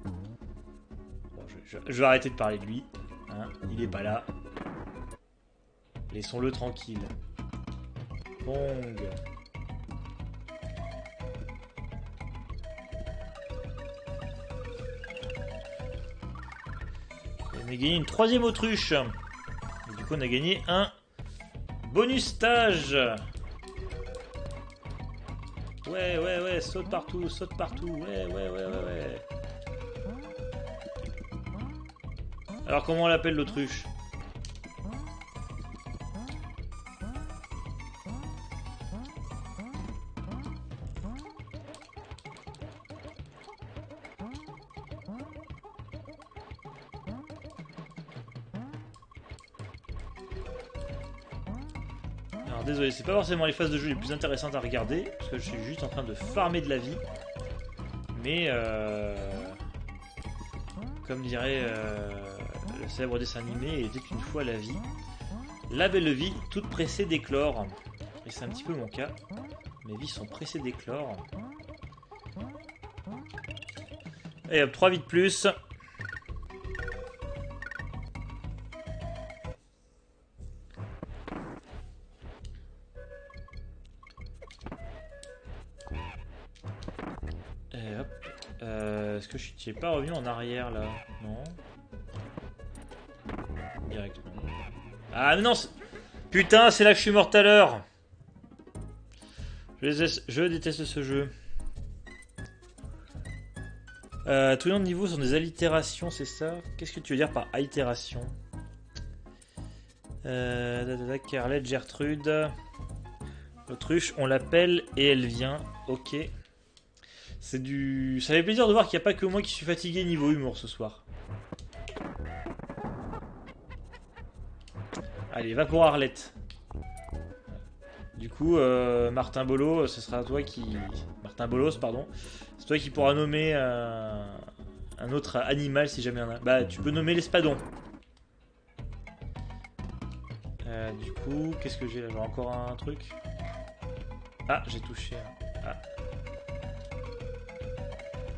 [SPEAKER 1] Bon, je vais arrêter de parler de lui. Hein, il est pas là. Laissons-le tranquille. Pong. On a gagné une troisième autruche. Et du coup on a gagné un bonus stage. Ouais, saute partout, ouais. Alors comment on l'appelle l'autruche? Alors désolé, c'est pas forcément les phases de jeu les plus intéressantes à regarder, parce que je suis juste en train de farmer de la vie. Mais comme dirait le célèbre dessin animé, il était une fois la vie. La belle vie, toute pressée d'éclore. Et c'est un petit peu mon cas. Mes vies sont pressées d'éclore. Et hop, 3 vies de plus. Et hop. Est-ce que je suis pas revenu en arrière là? Non. Directement. Ah mais non! Putain, c'est là que je suis mort tout à l'heure! Je déteste ce jeu. Tous les noms de niveau sont des allitérations, c'est ça? Qu'est-ce que tu veux dire par allitération? Carlette, Gertrude. L'autruche, on l'appelle et elle vient. Ok. C'est du... Ça fait plaisir de voir qu'il n'y a pas que moi qui suis fatigué niveau humour ce soir. Allez, va pour Arlette. Du coup, Martin Bolo, ce sera toi qui... Martin Bolos, pardon. C'est toi qui pourras nommer un autre animal si jamais il y en a. Bah, tu peux nommer l'espadon. Du coup, qu'est-ce que j'ai là? J'ai encore un truc. Ah, j'ai touché. Ah.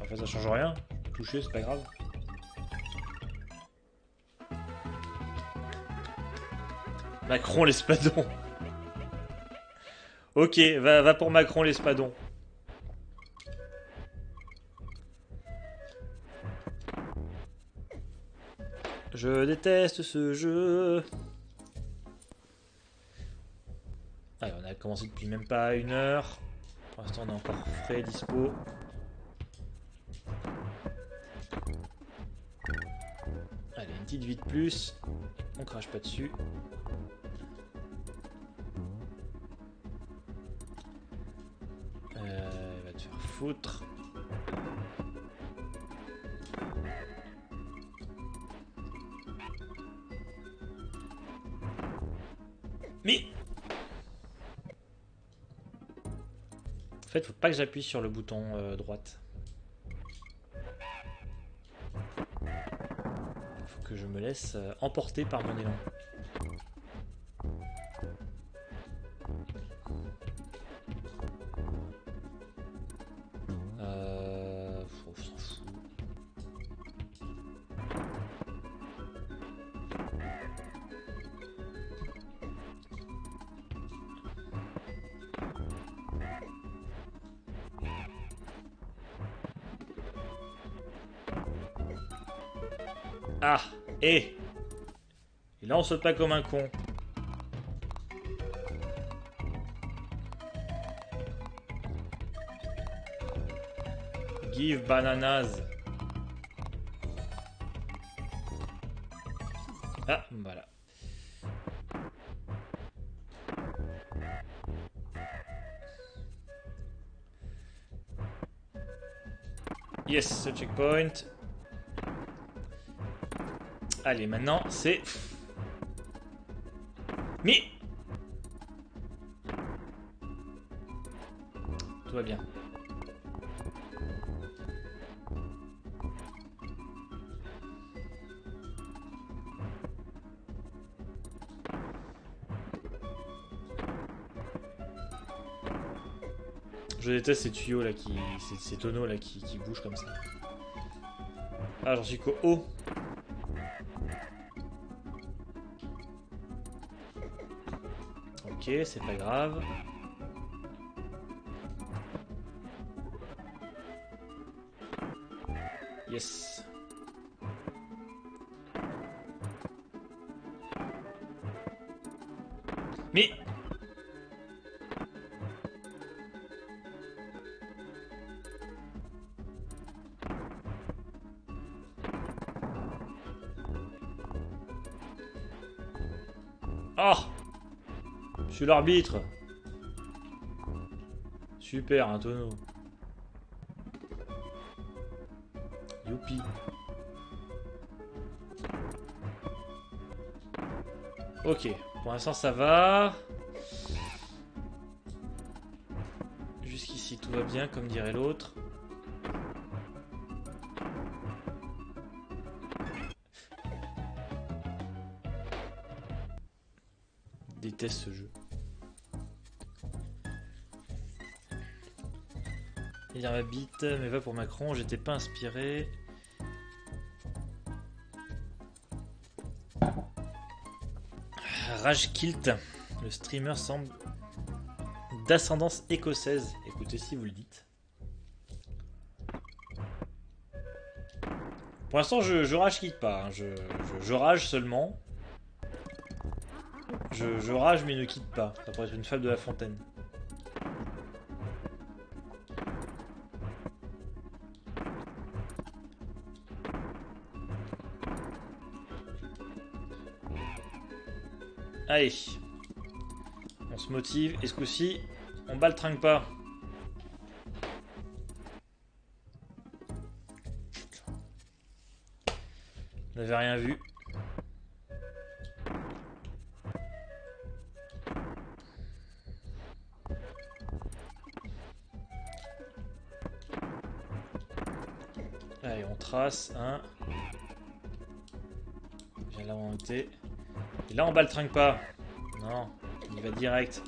[SPEAKER 1] Enfin, ça change rien. Toucher, c'est pas grave. Macron l'espadon. Ok, va pour Macron l'espadon. Je déteste ce jeu. Allez, on a commencé depuis même pas 1 heure. Pour l'instant, on est encore frais, dispo. Allez, une petite vie de plus. On crache pas dessus. Va te faire foutre. Mais... En fait, faut pas que j'appuie sur le bouton droite. Faut que je me laisse emporter par mon élan. On s'en fout. Ah, et là on saute pas comme un con. Give bananas. Ah, voilà. Yes, ce checkpoint. Allez, maintenant, c'est... Mais... Tout va bien. Je déteste ces tuyaux là qui... Ces tonneaux là qui bougent comme ça. Ah, j'en suis qu'au haut. Ok, c'est pas grave. Yes. Mais... Oh! Je suis l'arbitre. Super, un tonneau. Youpi. Ok, pour l'instant ça va. Jusqu'ici tout va bien, comme dirait l'autre. Déteste ce jeu. Il y a ma bite, mais va pour Macron, j'étais pas inspiré. Rage Kilt, le streamer semble d'ascendance écossaise. Écoutez si vous le dites. Pour l'instant, je rage quitte pas. Hein. Je rage seulement. Je rage mais ne quitte pas. Ça pourrait être une fable de La Fontaine. Allez. On se motive. Et ce coup-ci, on baltringue pas. On n'avait rien vu. Allez, on trace. Hein. Viens là où on était. Et là, on baltringue pas. Non, il va direct.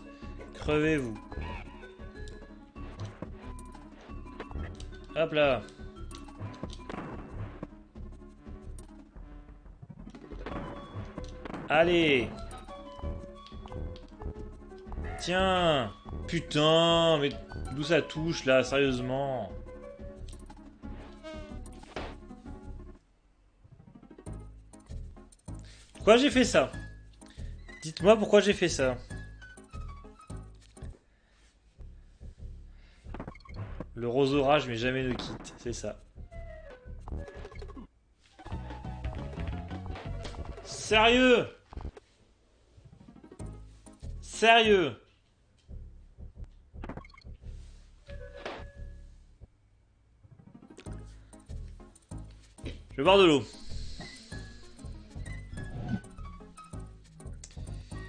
[SPEAKER 1] Crevez-vous. Hop là. Allez. Tiens. Putain, mais d'où ça touche là, sérieusement. Pourquoi j'ai fait ça? Dites-moi pourquoi j'ai fait ça. Le rose orage mais jamais ne quitte, c'est ça. Sérieux? Sérieux? Je vais boire de l'eau.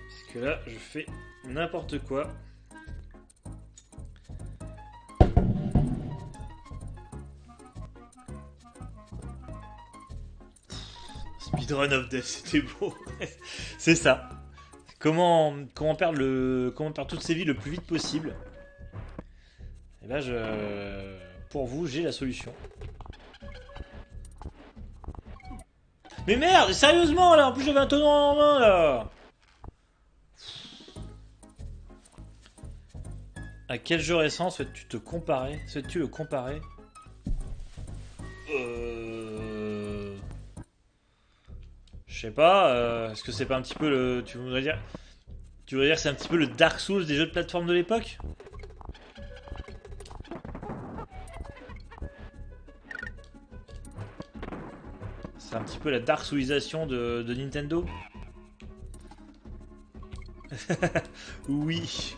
[SPEAKER 1] Parce que là, je fais n'importe quoi. Speedrun of Death, c'était beau. C'est ça. Comment perdre toutes ces vies le plus vite possible. Et ben pour vous, j'ai la solution. Mais merde, sérieusement là, en plus j'avais un tonneau en main là. À quel jeu récent souhaites-tu te comparer? Souhaites-tu le comparer? Je sais pas, est-ce que c'est pas un petit peu le... Tu voudrais dire que c'est un petit peu le Dark Souls des jeux de plateforme de l'époque? C'est un petit peu la Dark Soulisation de Nintendo? Oui.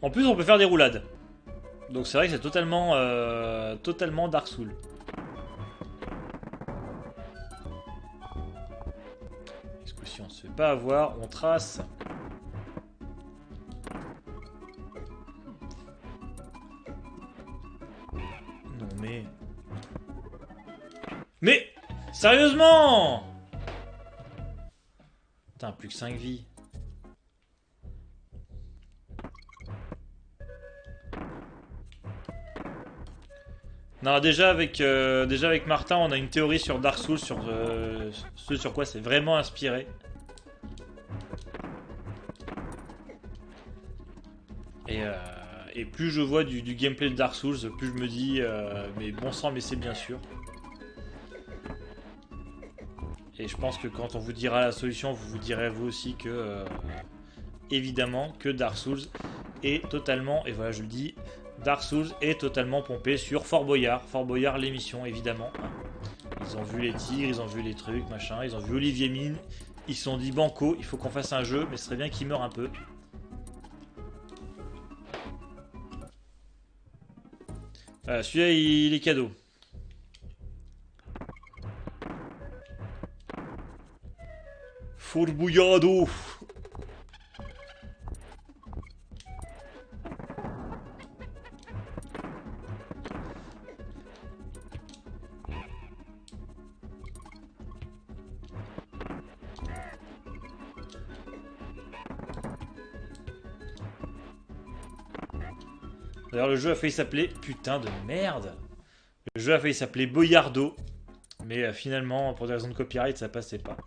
[SPEAKER 1] En plus, on peut faire des roulades. Donc c'est vrai que c'est totalement Dark Souls. Ce coup-ci, on se fait pas avoir, on trace. Non mais... Mais sérieusement! Putain, plus que 5 vies. Non, déjà avec Martin, on a une théorie sur Dark Souls, sur ce sur quoi c'est vraiment inspiré. Et plus je vois du gameplay de Dark Souls, plus je me dis, mais bon sang, mais c'est bien sûr. Et je pense que quand on vous dira la solution, vous vous direz vous aussi que, évidemment, que Dark Souls est totalement, et voilà je le dis, Dark Souls est totalement pompé sur Fort Boyard. Fort Boyard, l'émission, évidemment. Ils ont vu les tigres, ils ont vu les trucs, machin. Ils ont vu Olivier Mine. Ils se sont dit banco, il faut qu'on fasse un jeu, mais ce serait bien qu'il meure un peu. Voilà, celui-là, il est cadeau. Fort Boyardo. D'ailleurs, le jeu a failli s'appeler... Putain de merde. Le jeu a failli s'appeler Boyardo. Mais finalement, pour des raisons de copyright, ça passait pas.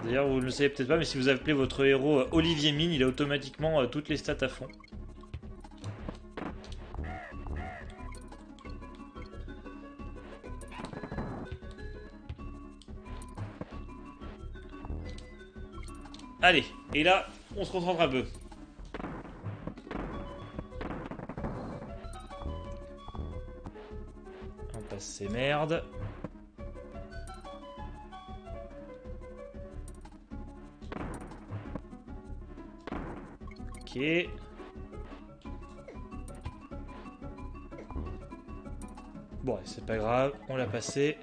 [SPEAKER 1] D'ailleurs, vous ne le savez peut-être pas, mais si vous appelez votre héros Olivier Mine, il a automatiquement toutes les stats à fond. Allez, et là, on se concentre un peu. On passe ces merdes. Ok. Bon, c'est pas grave, on l'a passé.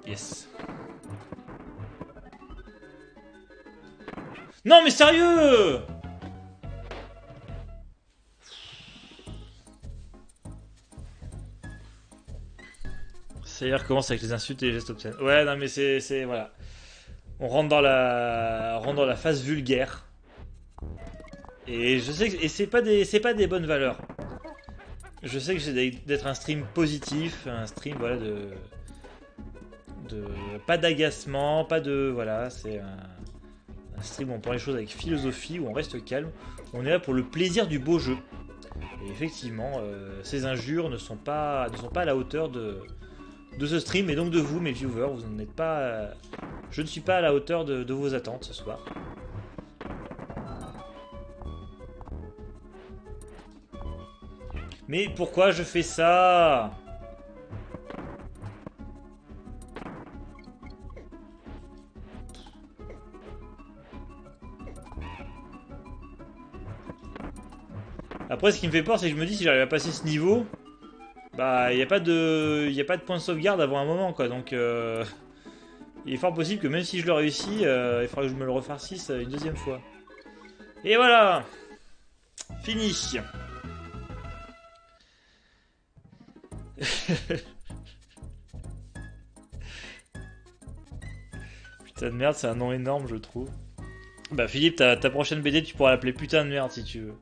[SPEAKER 1] Yes. Non mais sérieux! Ça y est, recommence avec les insultes et les gestes obscènes. Ouais, non mais c'est voilà. On rentre dans la phase vulgaire. Et je sais que c'est pas des bonnes valeurs. Je sais que j'ai d'être un stream positif, un stream voilà de pas d'agacement, pas de voilà, c'est un stream où on prend les choses avec philosophie, où on reste calme. On est là pour le plaisir du beau jeu. Et effectivement, ces injures ne sont pas à la hauteur de ce stream et donc de vous, mes viewers. Vous n'êtes pas, je ne suis pas à la hauteur de vos attentes ce soir. Mais pourquoi je fais ça? Après, ce qui me fait peur, c'est que je me dis si j'arrive à passer ce niveau, bah, il n'y a pas de point de sauvegarde avant un moment, quoi. Donc, il est fort possible que même si je le réussis, il faudra que je me le refarcisse une deuxième fois. Et voilà, fini. Putain de merde, c'est un nom énorme, je trouve. Bah, Philippe, ta prochaine BD, tu pourras l'appeler putain de merde si tu veux.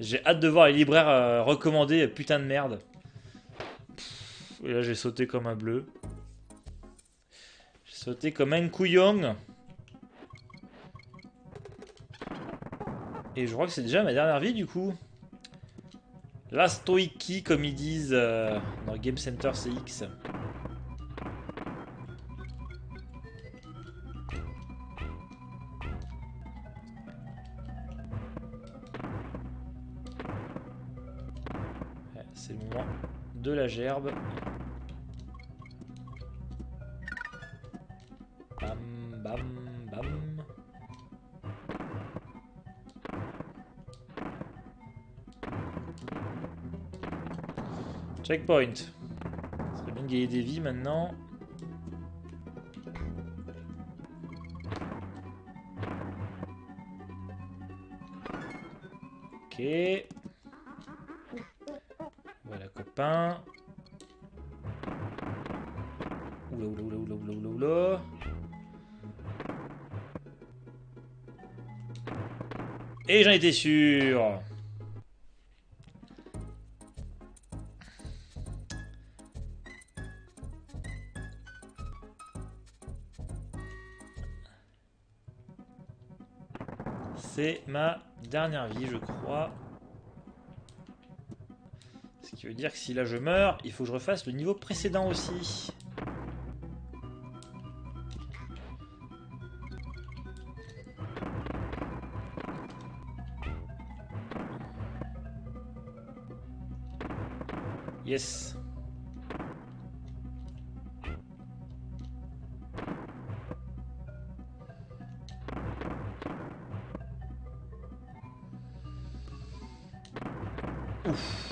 [SPEAKER 1] J'ai hâte de voir les libraires recommander putain de merde. Et là, j'ai sauté comme un bleu. J'ai sauté comme un couillon. Et je crois que c'est déjà ma dernière vie du coup. Lastoiki, comme ils disent dans Game Center CX. Ouais, c'est le moment de la gerbe. Bam, bam, bam. Checkpoint. Ça serait bien de gagner des vies maintenant. Ok. Voilà, copain. Oula, oula, oula, oula, oula, oula, oula. Et j'en étais sûr. C'est ma dernière vie, je crois. Ce qui veut dire que si là je meurs, il faut que je refasse le niveau précédent aussi. Yes. Ouf.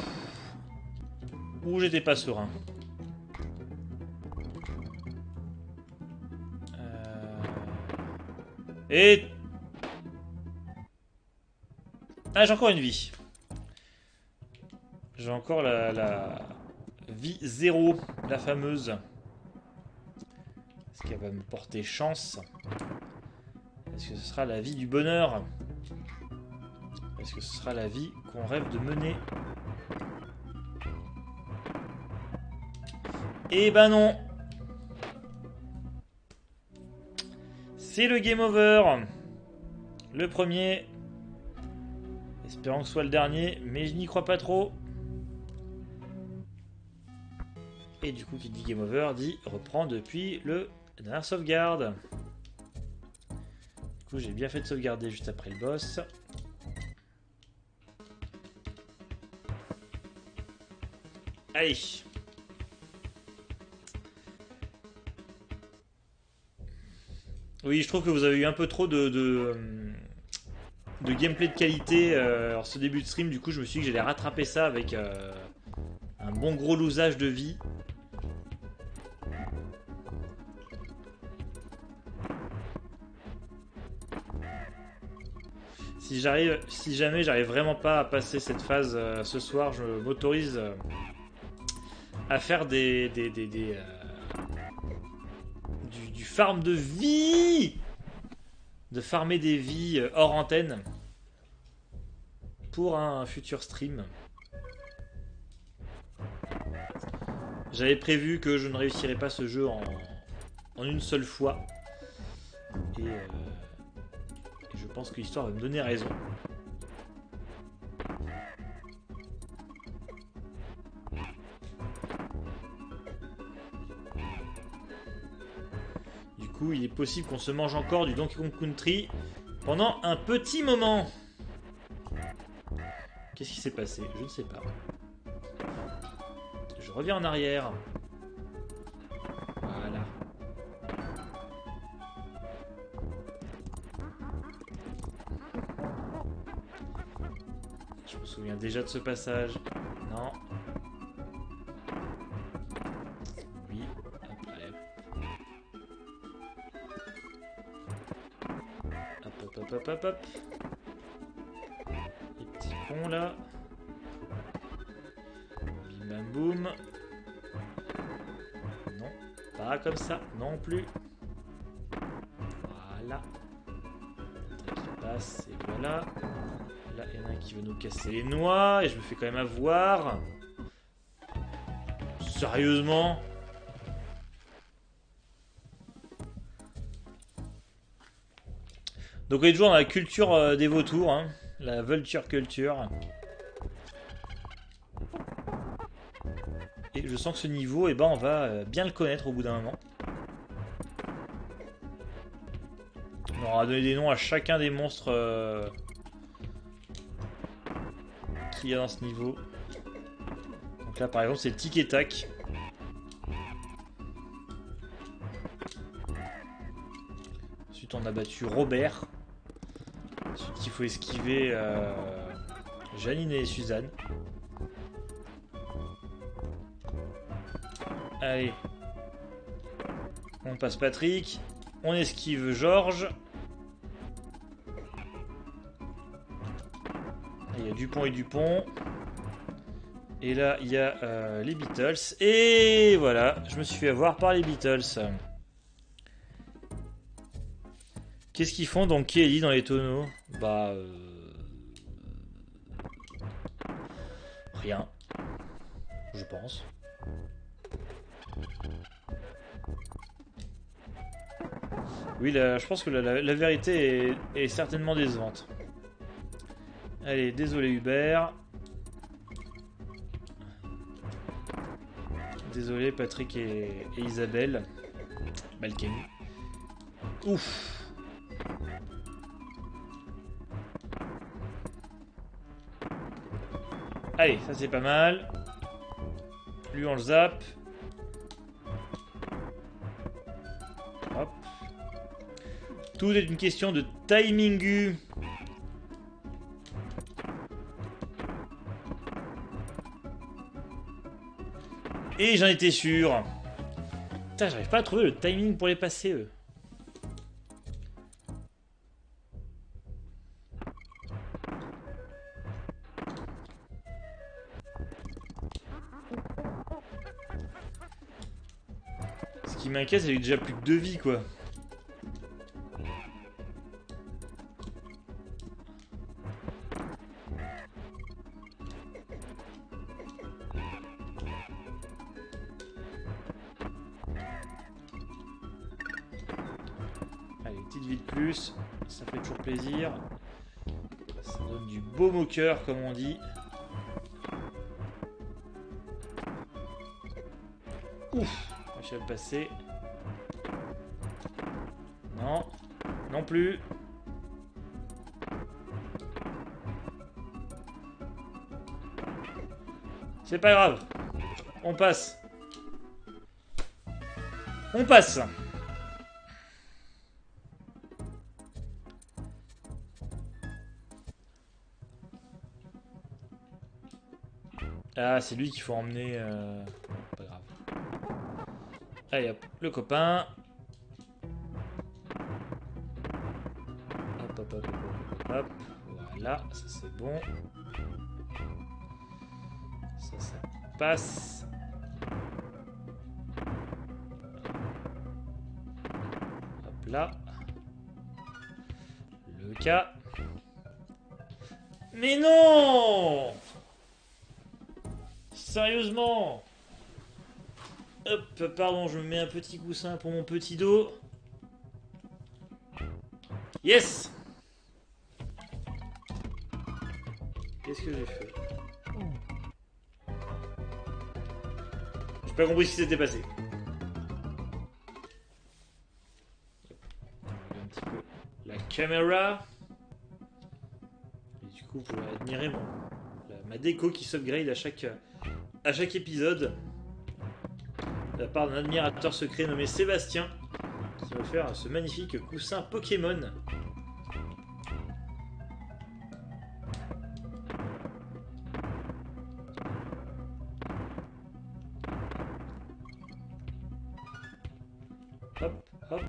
[SPEAKER 1] Ouh, j'étais pas serein. Et... Ah, j'ai encore une vie. J'ai encore la vie 0, la fameuse. Est-ce qu'elle va me porter chance? Est-ce que ce sera la vie du bonheur? Est-ce que ce sera la vie qu'on rêve de mener? Eh ben non. C'est le game over. Le premier. Espérons que ce soit le dernier, mais je n'y crois pas trop. Et du coup, qui dit game over dit reprend depuis la dernière sauvegarde. Du coup, j'ai bien fait de sauvegarder juste après le boss. Allez. Oui, je trouve que vous avez eu un peu trop de gameplay de qualité en ce début de stream. Du coup, je me suis dit que j'allais rattraper ça avec un bon gros losage de vie. Si jamais j'arrive vraiment pas à passer cette phase ce soir, je m'autorise à faire du farm de vie, de farmer des vies hors antenne pour un futur stream. J'avais prévu que je ne réussirais pas ce jeu en une seule fois. Et je pense que l'histoire va me donner raison. Du coup, il est possible qu'on se mange encore du Donkey Kong Country pendant un petit moment. Qu'est-ce qui s'est passé? Je ne sais pas. Je reviens en arrière. Voilà. Je me souviens déjà de ce passage. Non. Oui. Après. Hop. Les petits ponts là. Bim bam boum. Non. Pas comme ça. Non plus. Voilà. Qui passe. Et voilà. Là, il y en a un qui veut nous casser les noix. Et je me fais quand même avoir. Sérieusement? Donc on est toujours dans la culture des vautours, hein, la vulture culture. Et je sens que ce niveau, eh ben, on va bien le connaître au bout d'un moment. On aura donné des noms à chacun des monstres qu'il y a dans ce niveau. Donc là par exemple c'est Tic et Tac. Ensuite on a battu Robert. Ensuite il faut esquiver Janine et Suzanne. Allez. On passe Patrick. On esquive Georges. Il y a Dupont et Dupont. Et là, il y a les Beatles. Et voilà, je me suis fait avoir par les Beatles. Qu'est-ce qu'ils font donc Kelly dans les tonneaux? Bah... rien. Je pense. Oui, là, je pense que la vérité est certainement décevante. Allez, désolé Hubert. Désolé Patrick et Isabelle. Balkany. Ouf. Allez, ça c'est pas mal. Lui on le zappe. Hop. Tout est une question de timing. Et j'en étais sûr. Putain, j'arrive pas à trouver le timing pour les passer, eux. Ce qui m'inquiète, c'est qu'il y a déjà plus que 2 vies, quoi. Petite vie de plus, ça fait toujours plaisir. Ça donne du baume au cœur, comme on dit. Ouf, je vais le passer. Non, non plus. C'est pas grave. On passe. On passe. Ah, c'est lui qu'il faut emmener. Pas grave. Allez hop, le copain. Hop, hop, hop, hop, hop. Voilà, ça c'est bon. Ça passe. Hop là. Le cas. Mais non! Sérieusement? Hop, pardon, je me mets un petit coussin pour mon petit dos. Yes! Qu'est-ce que j'ai fait? J'ai pas compris ce qui s'était passé. Un petit peu la caméra. Et du coup, vous pouvez admirer ma déco qui s'upgrade à chaque épisode. De la part d'un admirateur secret nommé Sébastien, qui va faire ce magnifique coussin Pokémon. Hop, hop.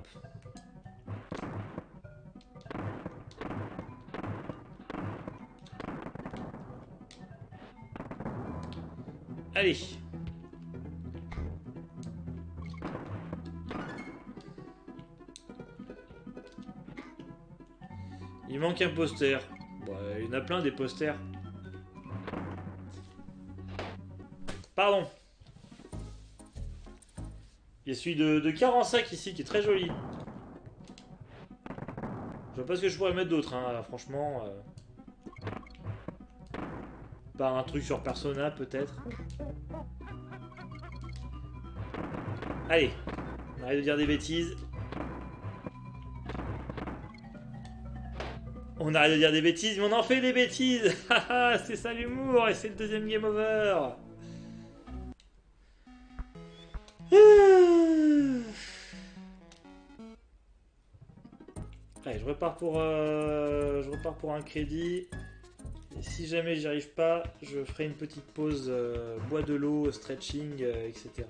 [SPEAKER 1] Allez. Il manque un poster. Bon, il y en a plein des posters. Pardon. Il y a celui de 45 ici qui est très joli. Je vois pas ce que je pourrais mettre d'autre, hein, franchement. Pas un truc sur Persona peut-être. Allez, on arrête de dire des bêtises. On arrête de dire des bêtises, mais on en fait des bêtises. C'est ça l'humour et c'est le deuxième game over. Allez, je repars pour un crédit. Et si jamais j'y arrive pas, je ferai une petite pause bois de l'eau, stretching, etc.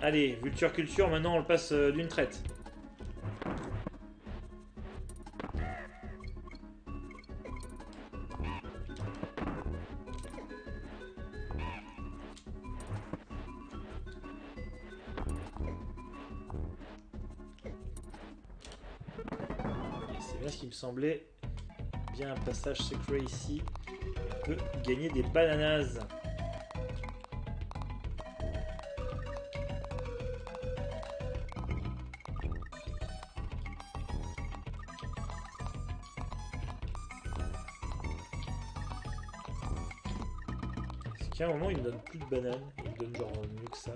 [SPEAKER 1] Allez, Vulture Culture, maintenant on le passe d'une traite. C'est bien ce qui me semblait. Bien un passage secret ici. On peut gagner des bananas. À un moment il me donne plus de bananes, il me donne genre mieux que ça.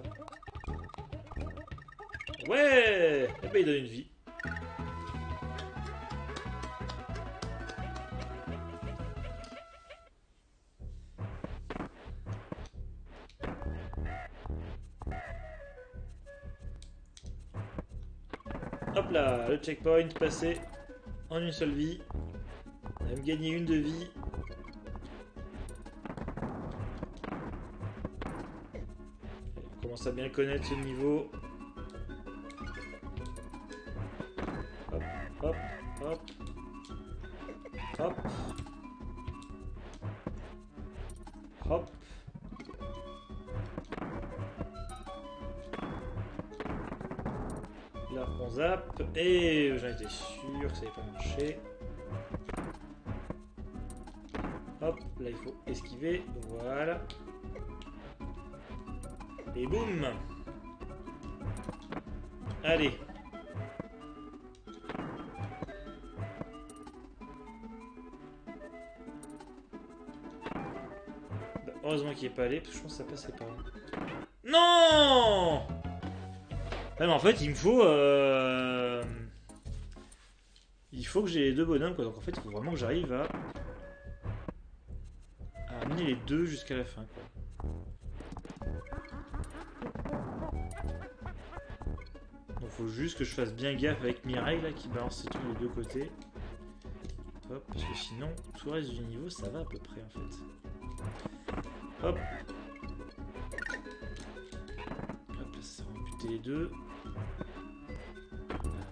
[SPEAKER 1] Ouais. Et ben il donne une vie. Hop là, le checkpoint passé en une seule vie. On va me gagner une de vie. On commence à bien connaître ce niveau. Hop, hop, hop. Hop. Hop. Là, on zappe. Et j'en étais sûr que ça n'allait pas marcher. Hop, là il faut esquiver. Voilà. Et boum. Allez. Bah, heureusement qu'il est pas allé, parce que je pense que ça passait pas. Non! Ah, mais en fait, il me faut... Il faut que j'ai les deux bonhommes, quoi. Donc en fait, il faut vraiment que j'arrive à amener les deux jusqu'à la fin, quoi. Donc faut juste que je fasse bien gaffe avec Mireille, là, qui balance ses trucs des deux côtés. Hop, parce que sinon, tout le reste du niveau, ça va à peu près, en fait. Hop. Hop, là, ça va amputer les deux.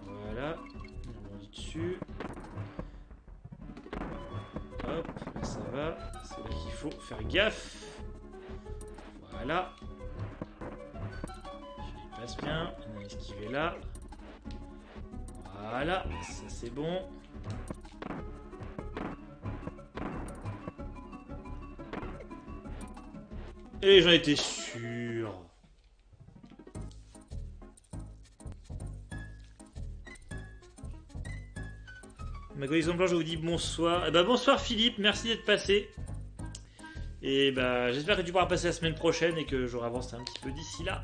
[SPEAKER 1] Voilà. On rebondit dessus. Hop, là ça va. C'est là qu'il faut faire gaffe. Voilà. Je les passe bien. On a esquivé là. Voilà, ça c'est bon. Et j'en étais sûr. Ma collection blanche, je vous dis bonsoir. Eh ben, bonsoir Philippe, merci d'être passé. Et bah, j'espère que tu pourras passer la semaine prochaine et que j'aurai avancé un petit peu d'ici là.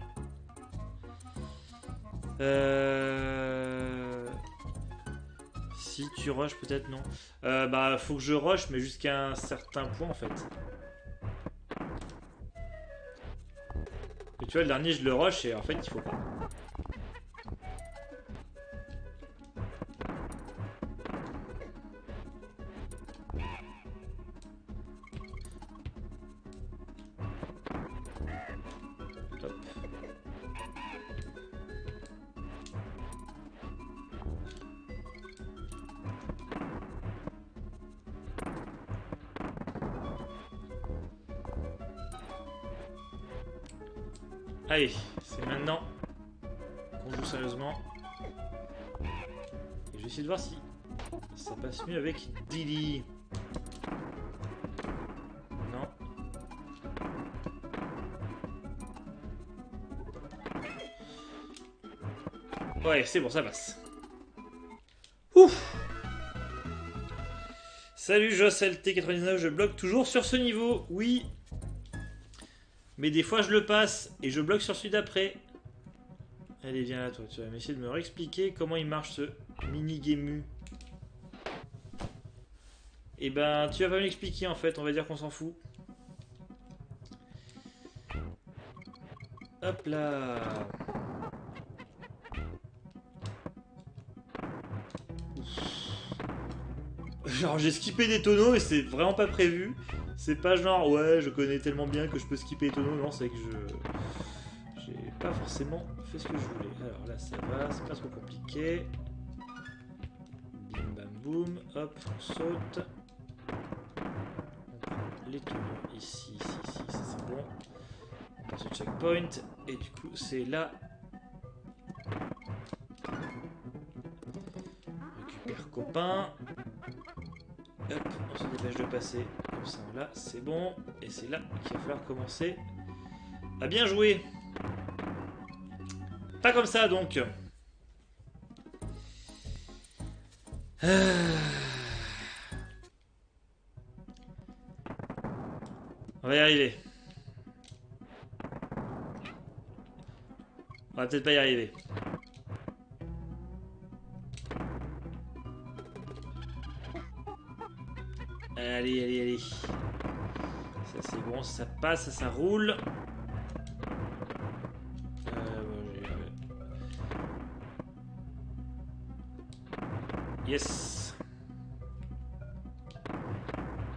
[SPEAKER 1] Si tu rushes, peut-être non. Bah, faut que je rush, mais jusqu'à un certain point en fait. Et tu vois, le dernier, je le rush et en fait, il faut pas. Allez, c'est maintenant qu'on joue sérieusement. Et je vais essayer de voir si ça passe mieux avec Dilly. Non. Ouais, c'est bon, ça passe. Ouf. Salut Joss LT99, je bloque toujours sur ce niveau, oui. Mais des fois je le passe et je bloque sur celui d'après. Allez, viens là toi, tu vas essayer de me réexpliquer comment il marche ce mini-game. Et ben, tu vas pas m'expliquer en fait, on va dire qu'on s'en fout. Hop là. Genre j'ai skippé des tonneaux et c'est vraiment pas prévu. C'est pas genre ouais je connais tellement bien que je peux skipper les tonneaux. Non, c'est que j'ai pas forcément fait ce que je voulais. Alors là ça va, c'est pas trop compliqué. Bim bam boum, hop, on saute. On prend les tonneaux ici, ça c'est bon. On passe au checkpoint et du coup c'est là. On récupère copain. Hop, on se dépêche de passer comme ça là, c'est bon. Et c'est là qu'il va falloir commencer à bien jouer. Pas comme ça donc. On va y arriver. On va peut-être pas y arriver. Allez. Ça c'est bon, ça passe, ça roule. Yes.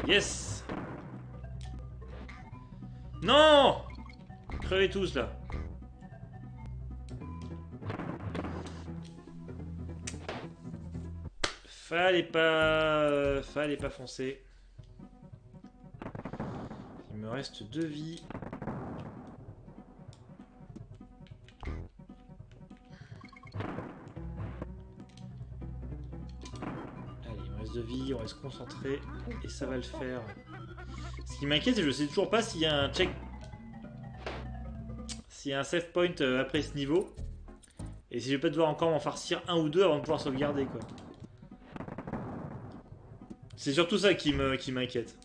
[SPEAKER 1] Yes. Non. Crevez tous là. Fallait pas foncer. Il me reste 2 vies. Allez, il me reste 2 vies, on va se concentrer et ça va le faire. Ce qui m'inquiète, c'est que je sais toujours pas s'il y a un check, s'il y a un save point après ce niveau. Et si je vais pas devoir encore m'en farcir un ou deux avant de pouvoir sauvegarder, quoi. C'est surtout ça qui m'inquiète.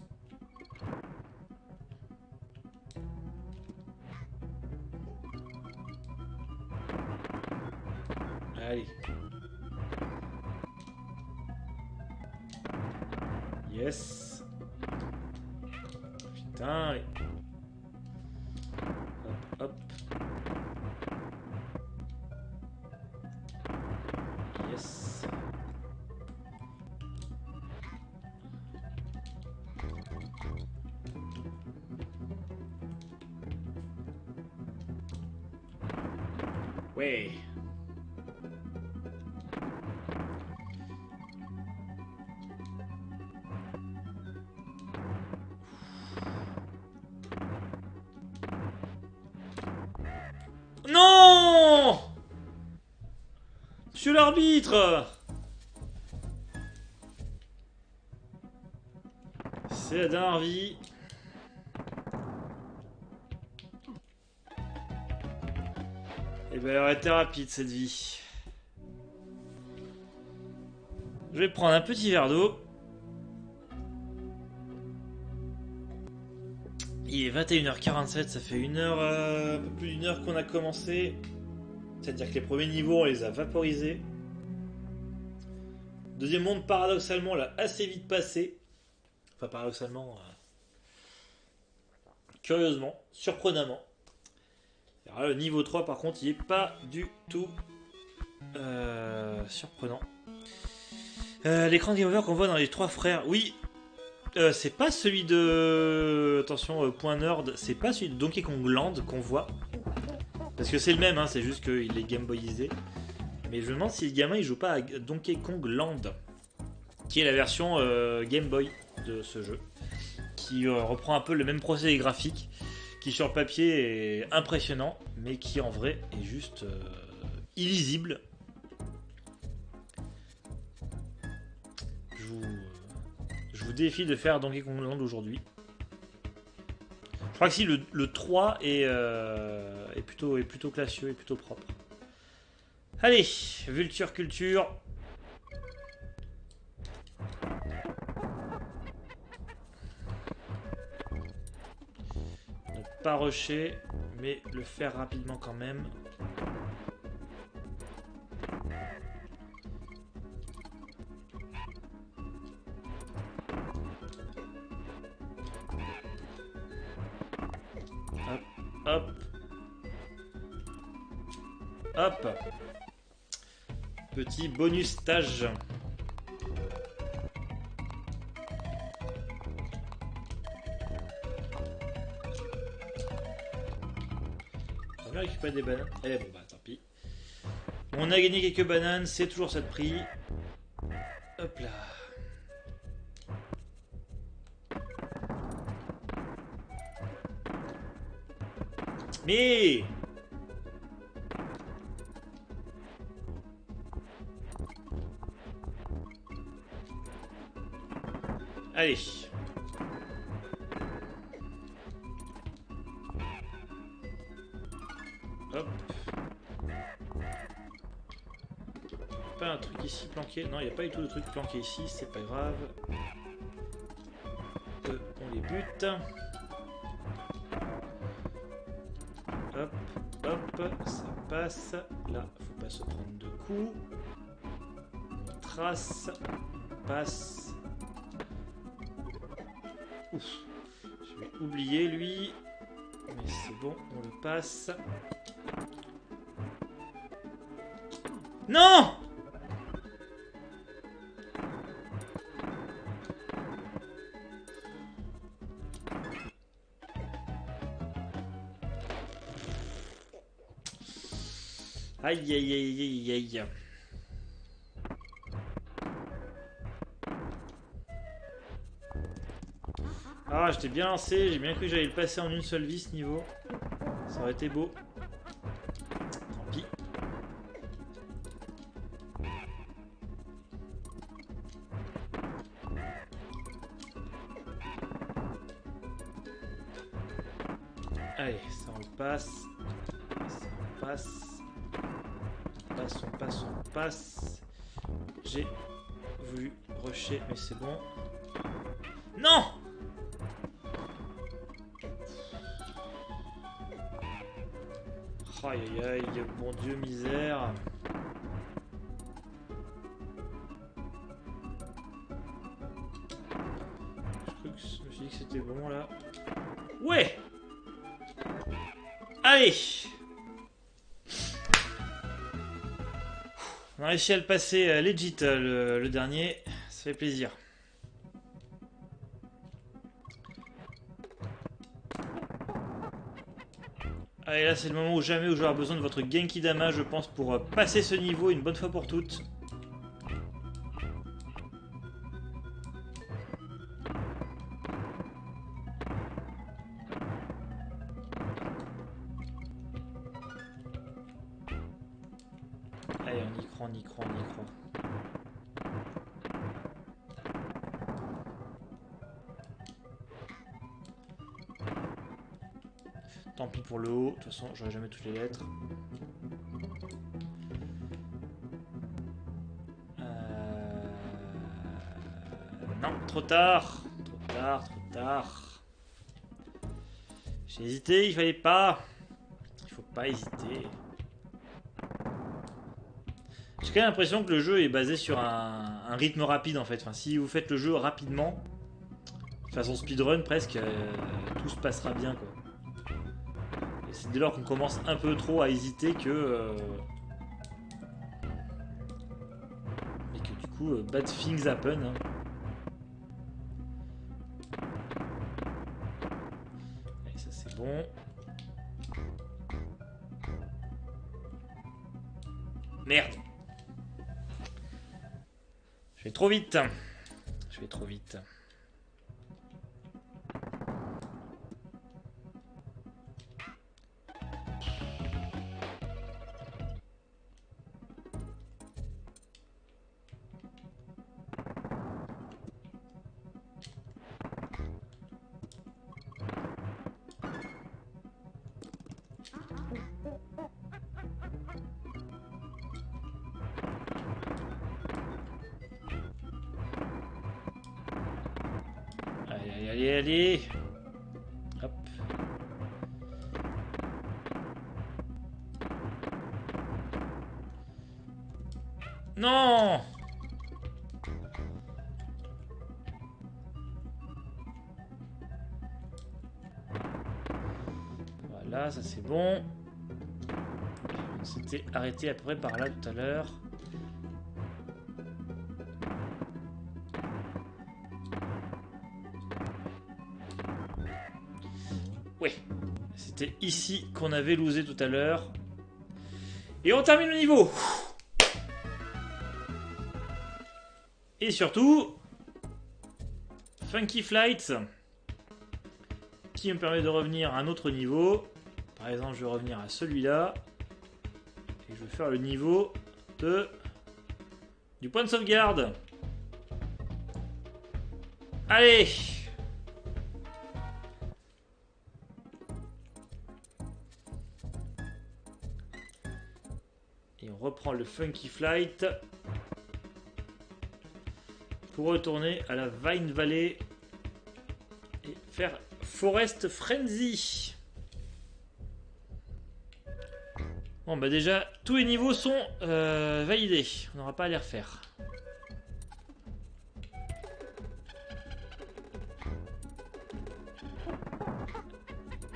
[SPEAKER 1] Allez. Yes. Putain, allez. Hop, hop. Yes. Ouais. Non! Monsieur l'arbitre! C'est la dernière vie. Et ben elle aurait été rapide cette vie. Je vais prendre un petit verre d'eau. Il est 21h47, ça fait un peu plus d'une heure qu'on a commencé. C'est-à-dire que les premiers niveaux, on les a vaporisés. Deuxième monde, paradoxalement, l'a assez vite passé. Enfin, paradoxalement, curieusement, surprenamment. Alors là, le niveau 3, par contre, il est pas du tout surprenant. L'écran de Game Over qu'on voit dans les trois frères. Oui, c'est pas celui de... Attention, point nerd, c'est pas celui de Donkey Kong Land qu'on voit. Parce que c'est le même, hein, c'est juste qu'il est Game Boyisé. Mais je me demande si le gamin il joue pas à Donkey Kong Land, qui est la version Game Boy de ce jeu, qui reprend un peu le même procédé graphique, qui sur le papier est impressionnant, mais qui en vrai est juste illisible. Je vous défie de faire Donkey Kong Land aujourd'hui. Je crois que si le 3 est plutôt classieux et plutôt propre. Allez, Vulture Culture. Ne pas rusher, mais le faire rapidement quand même. Hop. Hop. Hop. Petit bonus stage. On va récupérer des bananes. Eh bon bah tant pis. On a gagné quelques bananes, c'est toujours ça de prix. Hop là. Mais allez. Hop. Pas un truc ici planqué. Non, il n'y a pas du tout de truc planqué ici, c'est pas grave. On les bute. Hop, hop, ça passe. Là, faut pas se prendre de coups. Trace, passe. Ouf. Je vais oublier lui. Mais c'est bon, on le passe. Non! Aïe aïe aïe aïe aïe. Ah, j'étais bien lancé, j'ai bien cru que j'allais le passer en une seule vie ce niveau. Ça aurait été beau. Tant pis. Allez, ça on le passe. Ça on passe. on passe. J'ai voulu rusher, mais c'est bon. Non! Aïe aïe aïe, bon Dieu, misère. Je me suis dit que c'était bon là. Ouais! Allez! On a réussi à le passer legit le dernier. Ça fait plaisir. Allez, là c'est le moment où jamais où je vais avoir besoin de votre Genki Dama, je pense, pour passer ce niveau une bonne fois pour toutes. Allez, on y croit, on y croit, on y croit. Tant pis pour le haut, de toute façon, j'aurai jamais toutes les lettres. Non, trop tard. Trop tard, trop tard. J'ai hésité, il fallait pas. Il faut pas hésiter. J'ai quand même l'impression que le jeu est basé sur un rythme rapide en fait. Enfin, si vous faites le jeu rapidement, de façon speedrun presque, tout se passera bien quoi. Et c'est dès lors qu'on commence un peu trop à hésiter que... et que du coup, bad things happen. Hein. Et ça c'est bon. Merde. Je vais trop vite. Je vais trop vite. Allez, allez, allez. Hop. Non! Voilà, ça c'est bon. On s'était arrêté à peu près par là tout à l'heure. Ouais, c'était ici qu'on avait losé tout à l'heure. Et on termine le niveau. Et surtout, Funky Flights, qui me permet de revenir à un autre niveau. Par exemple, je vais revenir à celui-là. Et je vais faire le niveau du point de sauvegarde. Allez! Et on reprend le Funky Flight pour retourner à la Vine Valley et faire Forest Frenzy. Bon bah déjà tous les niveaux sont validés, on n'aura pas à les refaire.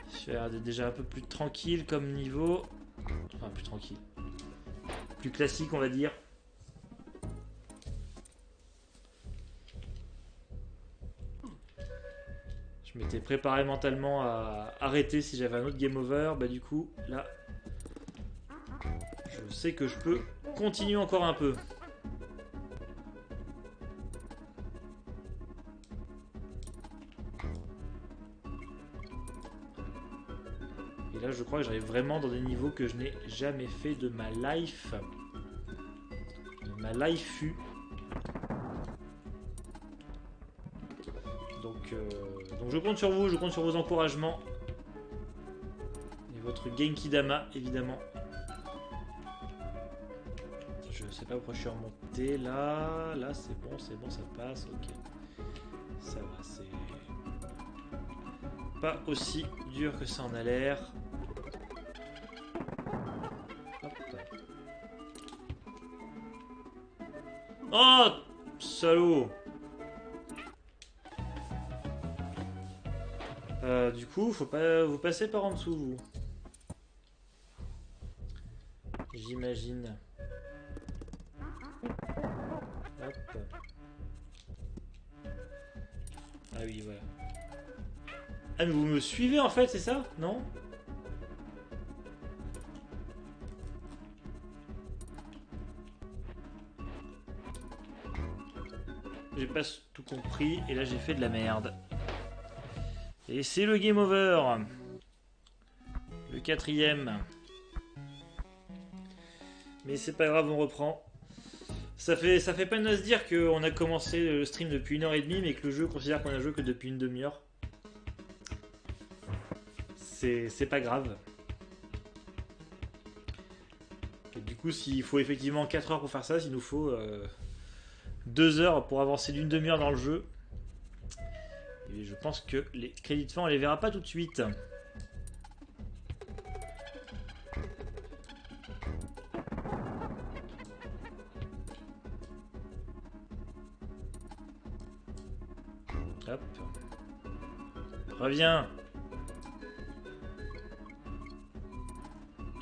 [SPEAKER 1] Ça a l'air d'être déjà un peu plus tranquille comme niveau. Enfin plus tranquille. Plus classique on va dire. Je m'étais préparé mentalement à arrêter si j'avais un autre game over. Bah du coup là je sais que je peux continuer encore un peu. Et là je crois que j'arrive vraiment dans des niveaux que je n'ai jamais fait de ma life. De ma life. Donc je compte sur vous, je compte sur vos encouragements. Et votre Genki Dama évidemment. pas pourquoi je suis remonté. Là c'est bon, ça passe, ok. Ça va, c'est pas aussi dur que ça en a l'air. Oh, salaud. Du coup, faut pas vous passer par en dessous, vous. J'imagine. Hop. Ah oui, voilà. Ah, mais vous me suivez en fait, c'est ça? Non? J'ai pas tout compris et là j'ai fait de la merde. Et c'est le game over. Le 4ème. Mais c'est pas grave, on reprend. Ça fait peine à se dire qu'on a commencé le stream depuis 1h30 mais que le jeu considère qu'on a joué que depuis une demi-heure. C'est pas grave. Et du coup, s'il faut effectivement 4 heures pour faire ça, s'il nous faut 2 heures pour avancer d'une demi-heure dans le jeu. Et je pense que les crédits de fin, on les verra pas tout de suite. Hop. Reviens.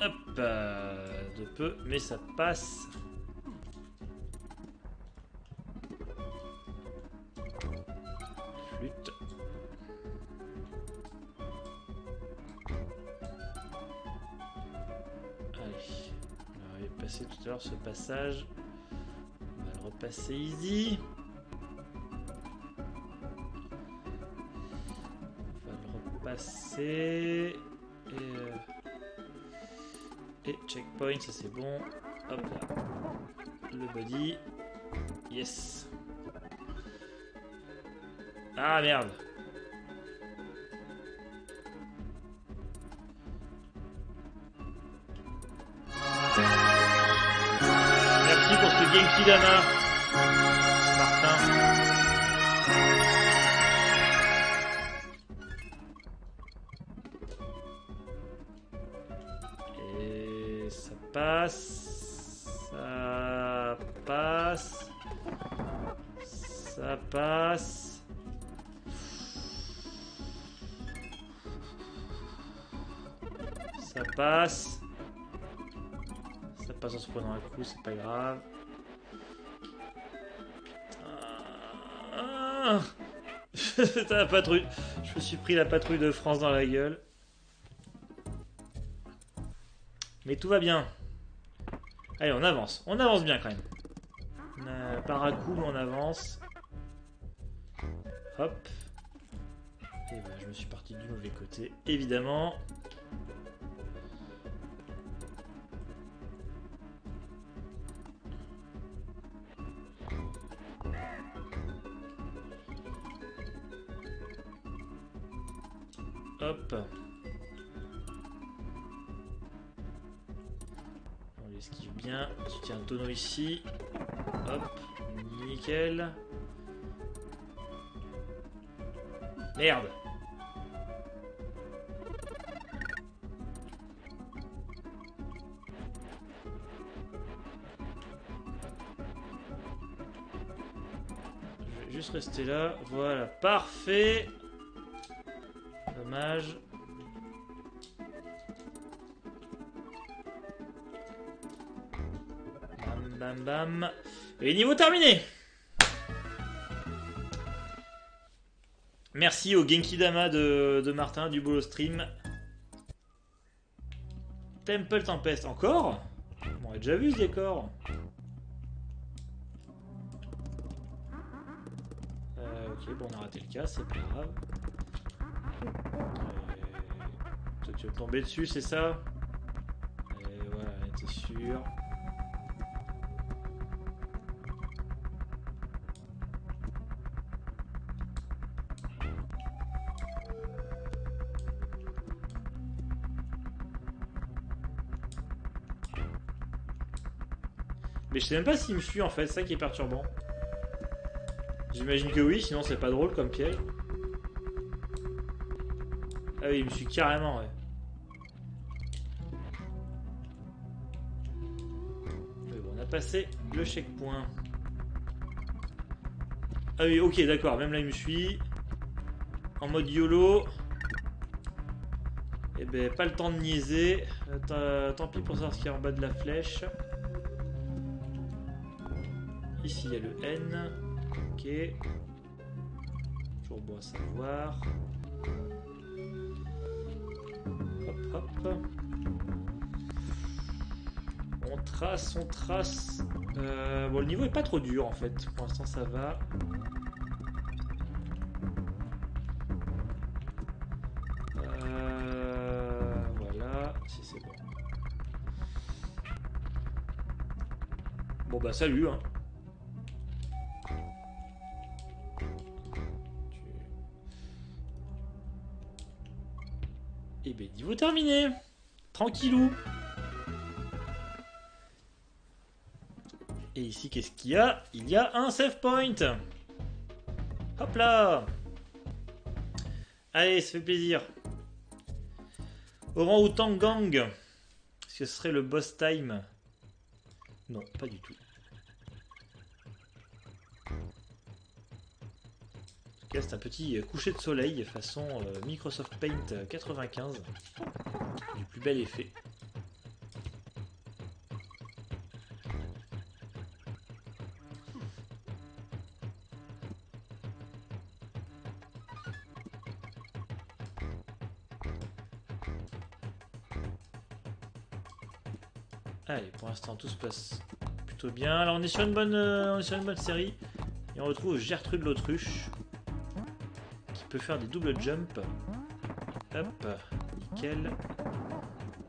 [SPEAKER 1] Hop. De peu, mais ça passe. Flûte. Allez. On avait passé tout à l'heure ce passage. On va le repasser easy. On va le repasser. Et checkpoint, ça c'est bon. Hop là. Le body. Yes. Ah merde. Merci pour ce Genki Dama, Martin. Et ça passe. Ça passe. Ça passe. Ça passe. Ça passe en se prenant un coup, c'est pas grave. Putain, la patrouille. Je me suis pris la patrouille de France dans la gueule. Mais tout va bien. Allez, on avance. On avance bien quand même. Par à coup, mais on avance. Hop. Et voilà, je me suis parti du mauvais côté, évidemment. Hop. On l'esquive bien. Tu tiens un tonneau ici. Hop. Nickel. Merde. Je vais juste rester là. Voilà. Parfait. Dommage. Bam bam bam. Et niveau terminé. Merci au Genki Dama de Martin du Bolo Stream. Temple Tempest encore. On aurait déjà vu ce décor. Ok, bon on a raté le cas, c'est pas grave. Toi tu vas tomber dessus, c'est ça? Et voilà, t'es sûr. Mais je sais même pas s'il me suit en fait, c'est ça qui est perturbant. J'imagine que oui, sinon c'est pas drôle comme piège. Ah oui, il me suit carrément, ouais. Mais bon, on a passé le checkpoint. Ah oui, ok, d'accord, même là il me suit. En mode YOLO. Eh ben, pas le temps de niaiser. Tant pis pour savoir ce qu'il y a en bas de la flèche. Ici, il y a le N. Ok. Toujours bon à savoir. Hop, hop. On trace, on trace. Bon, le niveau est pas trop dur en fait. Pour l'instant, ça va. Voilà. Si c'est bon. Bon, bah, salut, hein. Et ben, niveau terminé. Tranquillou. Et ici, qu'est-ce qu'il y a? Il y a un save point. Hop là. Allez, ça fait plaisir. Orang-Outan Gang. Est-ce que ce serait le boss time? Non, pas du tout. En tout cas, c'est un petit coucher de soleil façon Microsoft Paint 95. Du plus bel effet. Allez, pour l'instant, tout se passe plutôt bien. Alors, on est sur une bonne série. Et on retrouve Gertrude l'autruche. Qui peut faire des double jumps. Hop, nickel.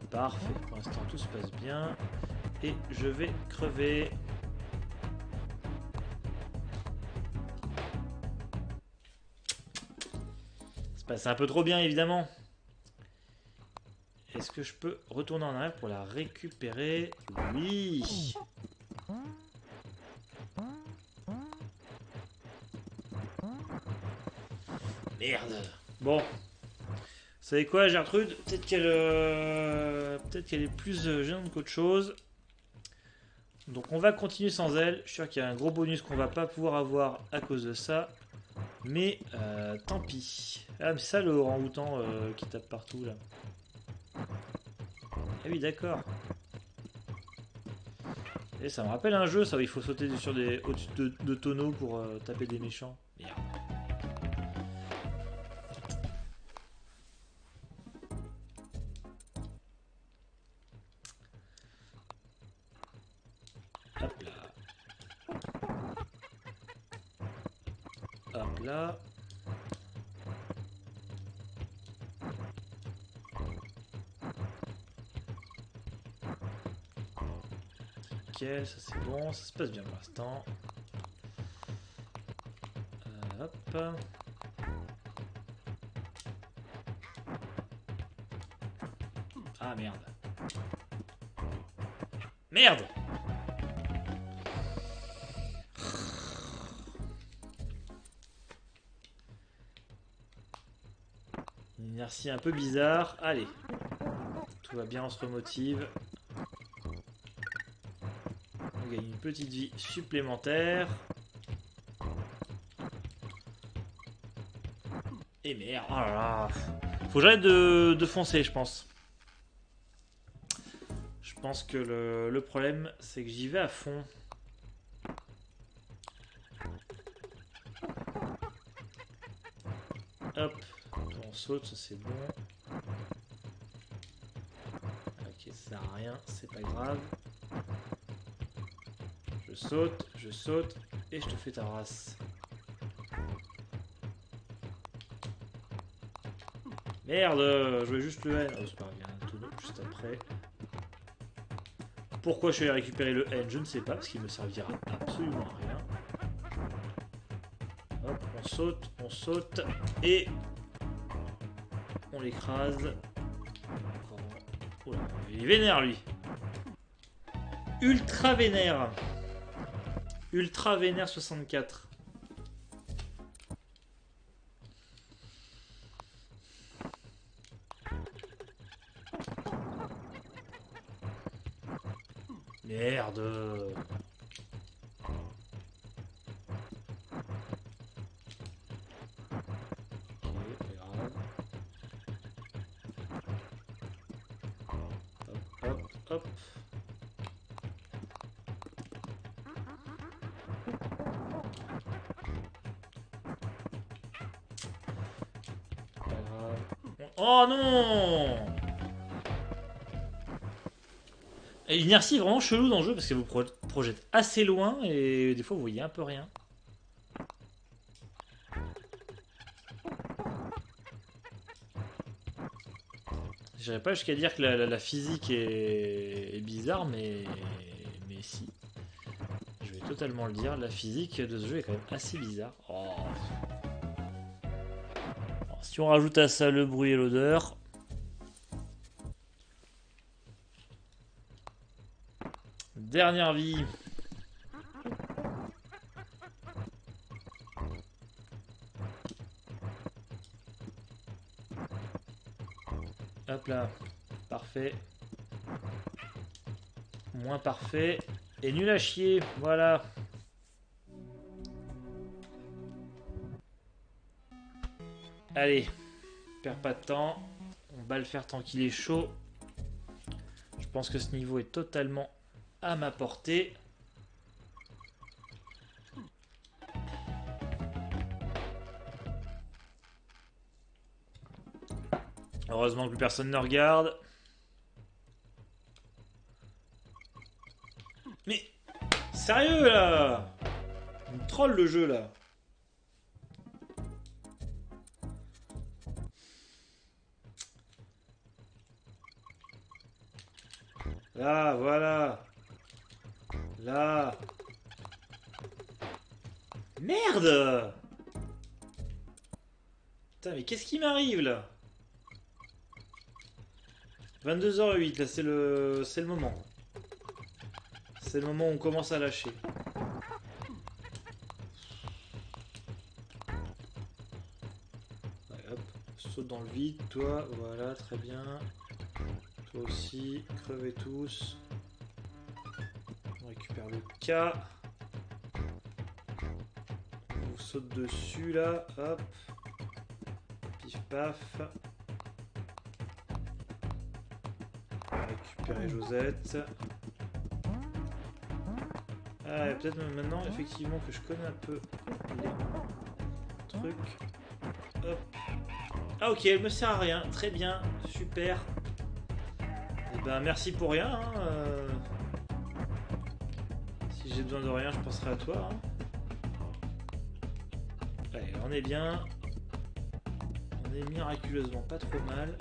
[SPEAKER 1] Parfait. Pour l'instant, tout se passe bien. Et je vais crever. Ça se passe un peu trop bien, évidemment. Est-ce que je peux retourner en arrière pour la récupérer? Oui. Merde. Bon. Vous savez quoi, Gertrude? Peut-être qu'elle est plus gênante qu'autre chose. Donc on va continuer sans elle. Je suis sûr qu'il y a un gros bonus qu'on va pas pouvoir avoir à cause de ça. Mais tant pis. Ah, mais c'est ça le orang-outan qui tape partout là. Ah oui, d'accord. Et ça me rappelle un jeu, ça, où il faut sauter sur au-dessus de tonneaux pour taper des méchants. Merde. Hop là. Hop là. Nickel, ça c'est bon, ça se passe bien pour l'instant. Hop. Ah merde. Merde! Une inertie un peu bizarre. Allez. Tout va bien, on se remotive. On gagne une petite vie supplémentaire. Et merde. Oh là là. Faut que j'arrête de foncer, je pense. Je pense que le problème, c'est que j'y vais à fond. Hop. On saute, ça c'est bon. Ok, ça sert à rien, c'est pas grave. Je saute, et je te fais ta race. Merde, je voulais juste le N. Oh, c'est pas grave, il y a un tonneau juste après. Pourquoi je suis allé récupérer le N, je ne sais pas, parce qu'il me servira absolument à rien. Hop, on saute, et on l'écrase. Oh là, il est vénère lui. Ultra vénère. Ultra Vénère 64. Merde. Hop, hop. Pas grave. Oh non! Et l'inertie est vraiment chelou dans le jeu parce qu'elle vous projette assez loin et des fois vous voyez un peu rien. J'irais pas jusqu'à dire que la physique est bizarre, mais si. Je vais totalement le dire, la physique de ce jeu est quand même assez bizarre. Oh. Alors, si on rajoute à ça le bruit et l'odeur... Dernière vie. Hop là. Parfait. Moins parfait. Et nul à chier. Voilà. Allez. Perds pas de temps. On va le faire tant qu'il est chaud. Je pense que ce niveau est totalement à ma portée. Heureusement que plus personne ne regarde. Mais sérieux là, il me troll le jeu là. Là, voilà. Là. Merde. Putain, mais qu'est-ce qui m'arrive là? 22h08, là c'est le moment. C'est le moment où on commence à lâcher. Allez, hop, saute dans le vide, toi, voilà, très bien. Toi aussi, crevez tous. On récupère le K. On vous saute dessus là, hop. Pif paf. Récupérer Josette. Ah, peut-être maintenant, effectivement, que je connais un peu les trucs. Hop. Ah, ok, elle me sert à rien. Très bien, super. Et ben, merci pour rien. Hein. Si j'ai besoin de rien, je penserai à toi. Hein. Allez, on est bien. On est miraculeusement pas trop mal.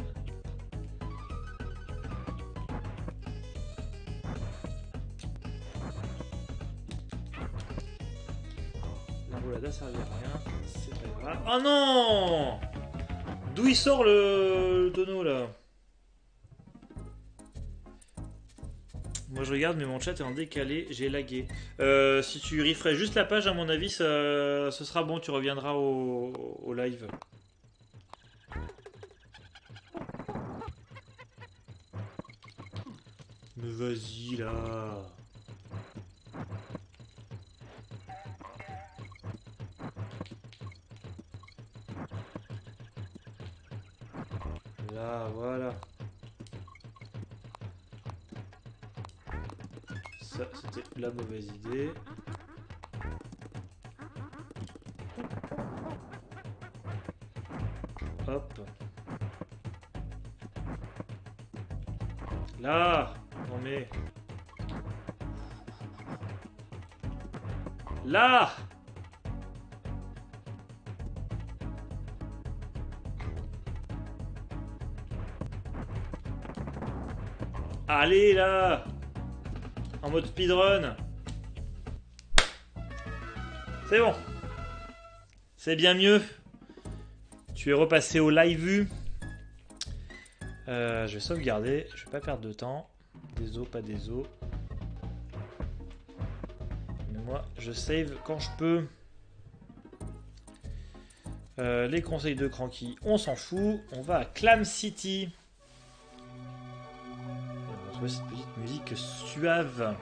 [SPEAKER 1] Ça servira à rien, c'est pas grave. Oh non! D'où il sort le tonneau là? Moi je regarde mais mon chat est en décalé, j'ai lagué. Si tu refresh juste la page à mon avis ce sera bon, tu reviendras au live. Mais vas-y là. Là, voilà. Ça, c'était la mauvaise idée. Hop. Là. Non mais... Là. Allez là. En mode speedrun. C'est bon. C'est bien mieux. Tu es repassé au live vue. Je vais sauvegarder. Je vais pas perdre de temps. Des os, pas des os. Moi, je save quand je peux. Les conseils de Cranky, on s'en fout. On va à Clam City. On va retrouver cette petite musique suave.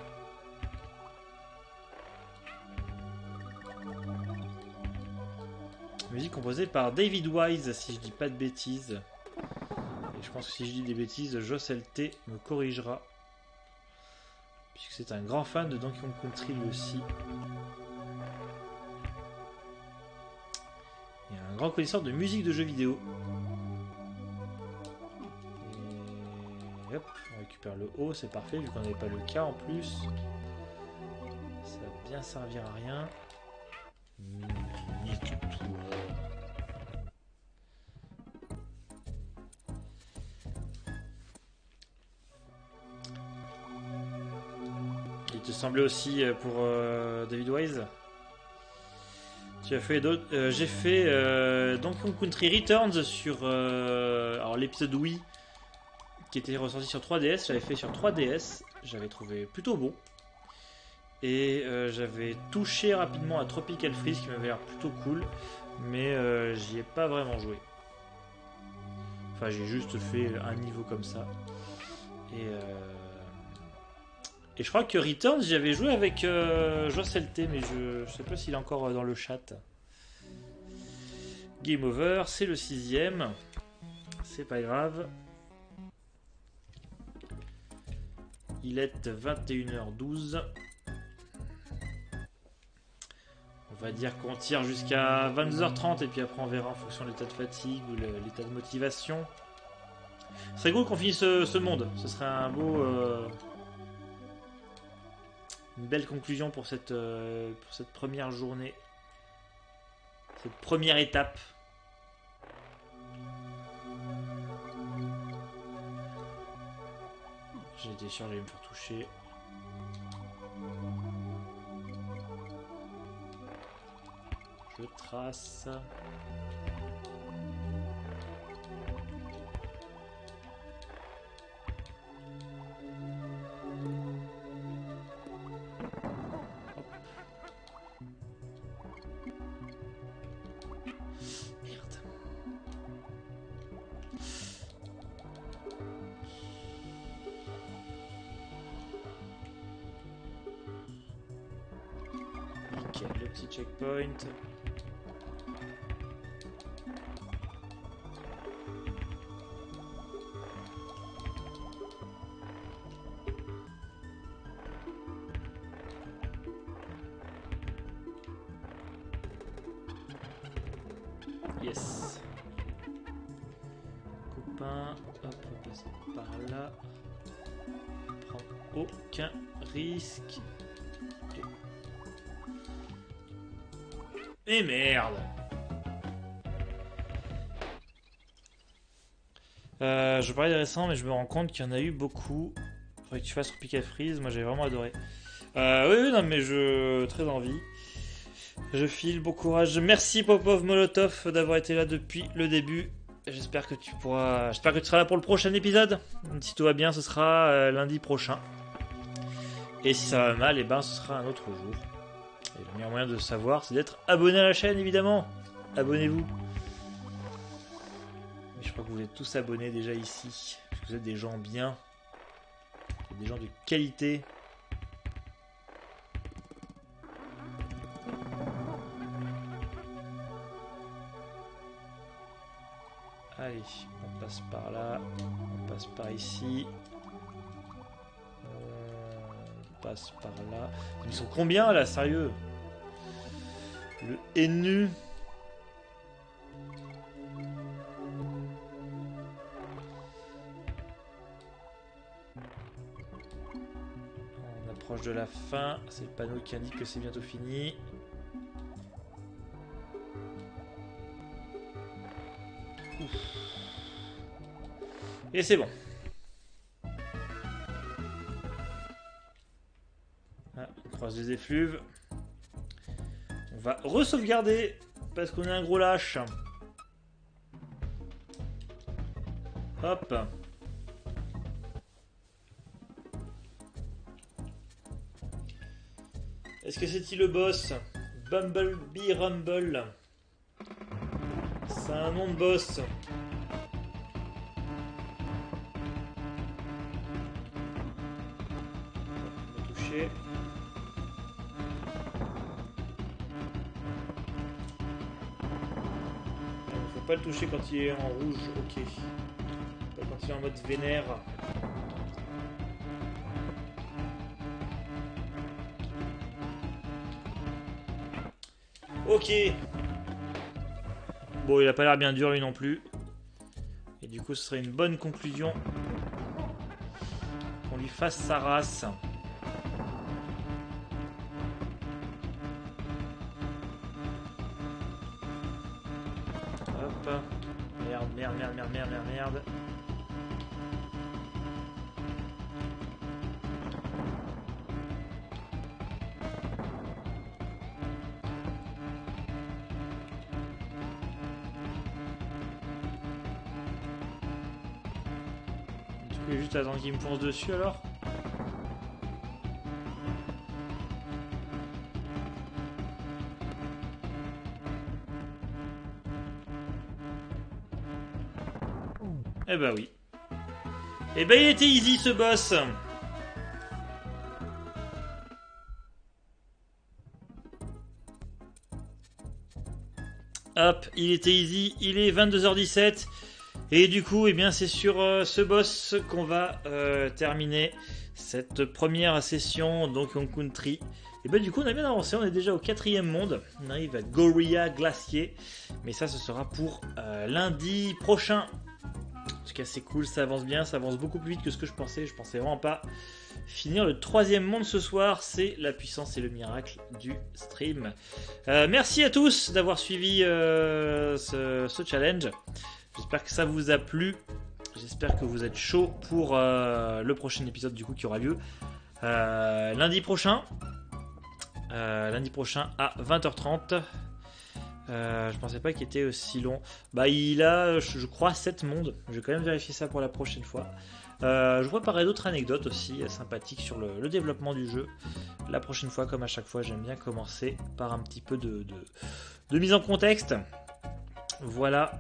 [SPEAKER 1] Musique composée par David Wise, si je dis pas de bêtises. Et je pense que si je dis des bêtises, Joss LT me corrigera. Puisque c'est un grand fan de Donkey Kong Country lui aussi. Et un grand connaisseur de musique de jeux vidéo. Et hop, on récupère le haut, c'est parfait, vu qu'on n'avait pas le K en plus. Ça va bien servir à rien. Nique-toi. Il te semblait aussi pour David Wise? Tu as fait d'autres. J'ai fait Donkey Kong Country Returns sur alors l'épisode Wii qui était ressorti sur 3DS. J'avais fait sur 3DS. J'avais trouvé plutôt bon. Et j'avais touché rapidement à Tropical Freeze qui m'avait l'air plutôt cool. Mais j'y ai pas vraiment joué. Enfin, j'ai juste fait un niveau comme ça. Et je crois que Returns, j'y avais joué avec Joss LT, mais je sais pas s'il est encore dans le chat. Game over, c'est le 6ème. C'est pas grave. Il est 21h12. On va dire qu'on tire jusqu'à 22h30 et puis après on verra en fonction de l'état de fatigue ou l'état de motivation. Ce serait cool qu'on finisse ce monde. Ce serait un beau... une belle conclusion pour cette première journée. Cette première étape. J'étais sûr que j'allais me faire toucher. Je trace. Le petit checkpoint. Yes. Copain, hop, on passe par là. Prends aucun risque. Et merde. Je parlais des récents, mais je me rends compte qu'il y en a eu beaucoup. Faudrait que tu fasses Tropical Freeze, moi j'avais vraiment adoré. Oui, non, mais très envie. Je file, bon courage. Merci Popov Molotov d'avoir été là depuis le début. J'espère que tu seras là pour le prochain épisode. Si tout va bien, ce sera lundi prochain. Et si ça va mal, ce sera un autre jour. Et le meilleur moyen de savoir, c'est d'être abonné à la chaîne, évidemment. Abonnez-vous. Mais je crois que vous êtes tous abonnés déjà ici. Parce que vous êtes des gens bien. Des gens de qualité. Allez, on passe par là. On passe par ici. On passe par là. Ils sont combien là, sérieux? Le haineux. On approche de la fin. C'est le panneau qui indique que c'est bientôt fini. Ouf. Et c'est bon. Ah, on croise les effluves. On va re-sauvegarder parce qu'on est un gros lâche. Hop. Est-ce que c'est-il le boss? Bumblebee Rumble. C'est un nom de boss. On va toucher. Faut pas le toucher quand il est en rouge, ok. Pas quand il est en mode vénère. Ok. Bon, il a pas l'air bien dur lui non plus. Et du coup, ce serait une bonne conclusion qu'on lui fasse sa race. Hop. Merde, merde, merde, merde, merde, merde, merde. Du coup, juste attendre qu'il me fonce dessus alors. Eh bah oui. Eh bah il était easy ce boss. Hop, il était easy, il est 22h17. Et du coup, eh bien, c'est sur ce boss qu'on va terminer cette première session Donkey Kong Country. Et ben du coup, on a bien avancé, on est déjà au 4e monde. On arrive à Gorilla Glacier. Mais ça, ce sera pour lundi prochain. En tout cas, c'est cool, ça avance bien, ça avance beaucoup plus vite que ce que je pensais. Je pensais vraiment pas finir le 3e monde ce soir. C'est la puissance et le miracle du stream. Merci à tous d'avoir suivi ce challenge. J'espère que ça vous a plu. J'espère que vous êtes chaud pour le prochain épisode du coup qui aura lieu lundi prochain. Lundi prochain à 20h30. Je pensais pas qu'il était aussi long. Bah il a je crois 7 mondes. Je vais quand même vérifier ça pour la prochaine fois. Je vous préparerai d'autres anecdotes aussi sympathiques sur le développement du jeu. La prochaine fois, comme à chaque fois, j'aime bien commencer par un petit peu de mise en contexte. Voilà.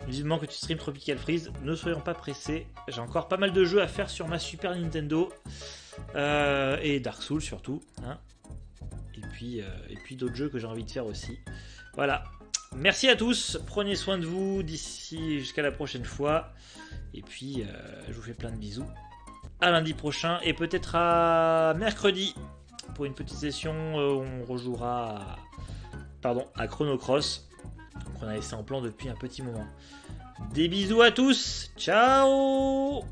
[SPEAKER 1] Vivement que tu stream Tropical Freeze, ne soyons pas pressés. J'ai encore pas mal de jeux à faire sur ma Super Nintendo. Et Dark Souls surtout. Hein. Et puis d'autres jeux que j'ai envie de faire aussi. Voilà. Merci à tous. Prenez soin de vous d'ici jusqu'à la prochaine fois. Et puis je vous fais plein de bisous. À lundi prochain. Et peut-être à mercredi. Pour une petite session où on rejouera à Chrono Cross. On a laissé en plan depuis un petit moment. Des bisous à tous. Ciao.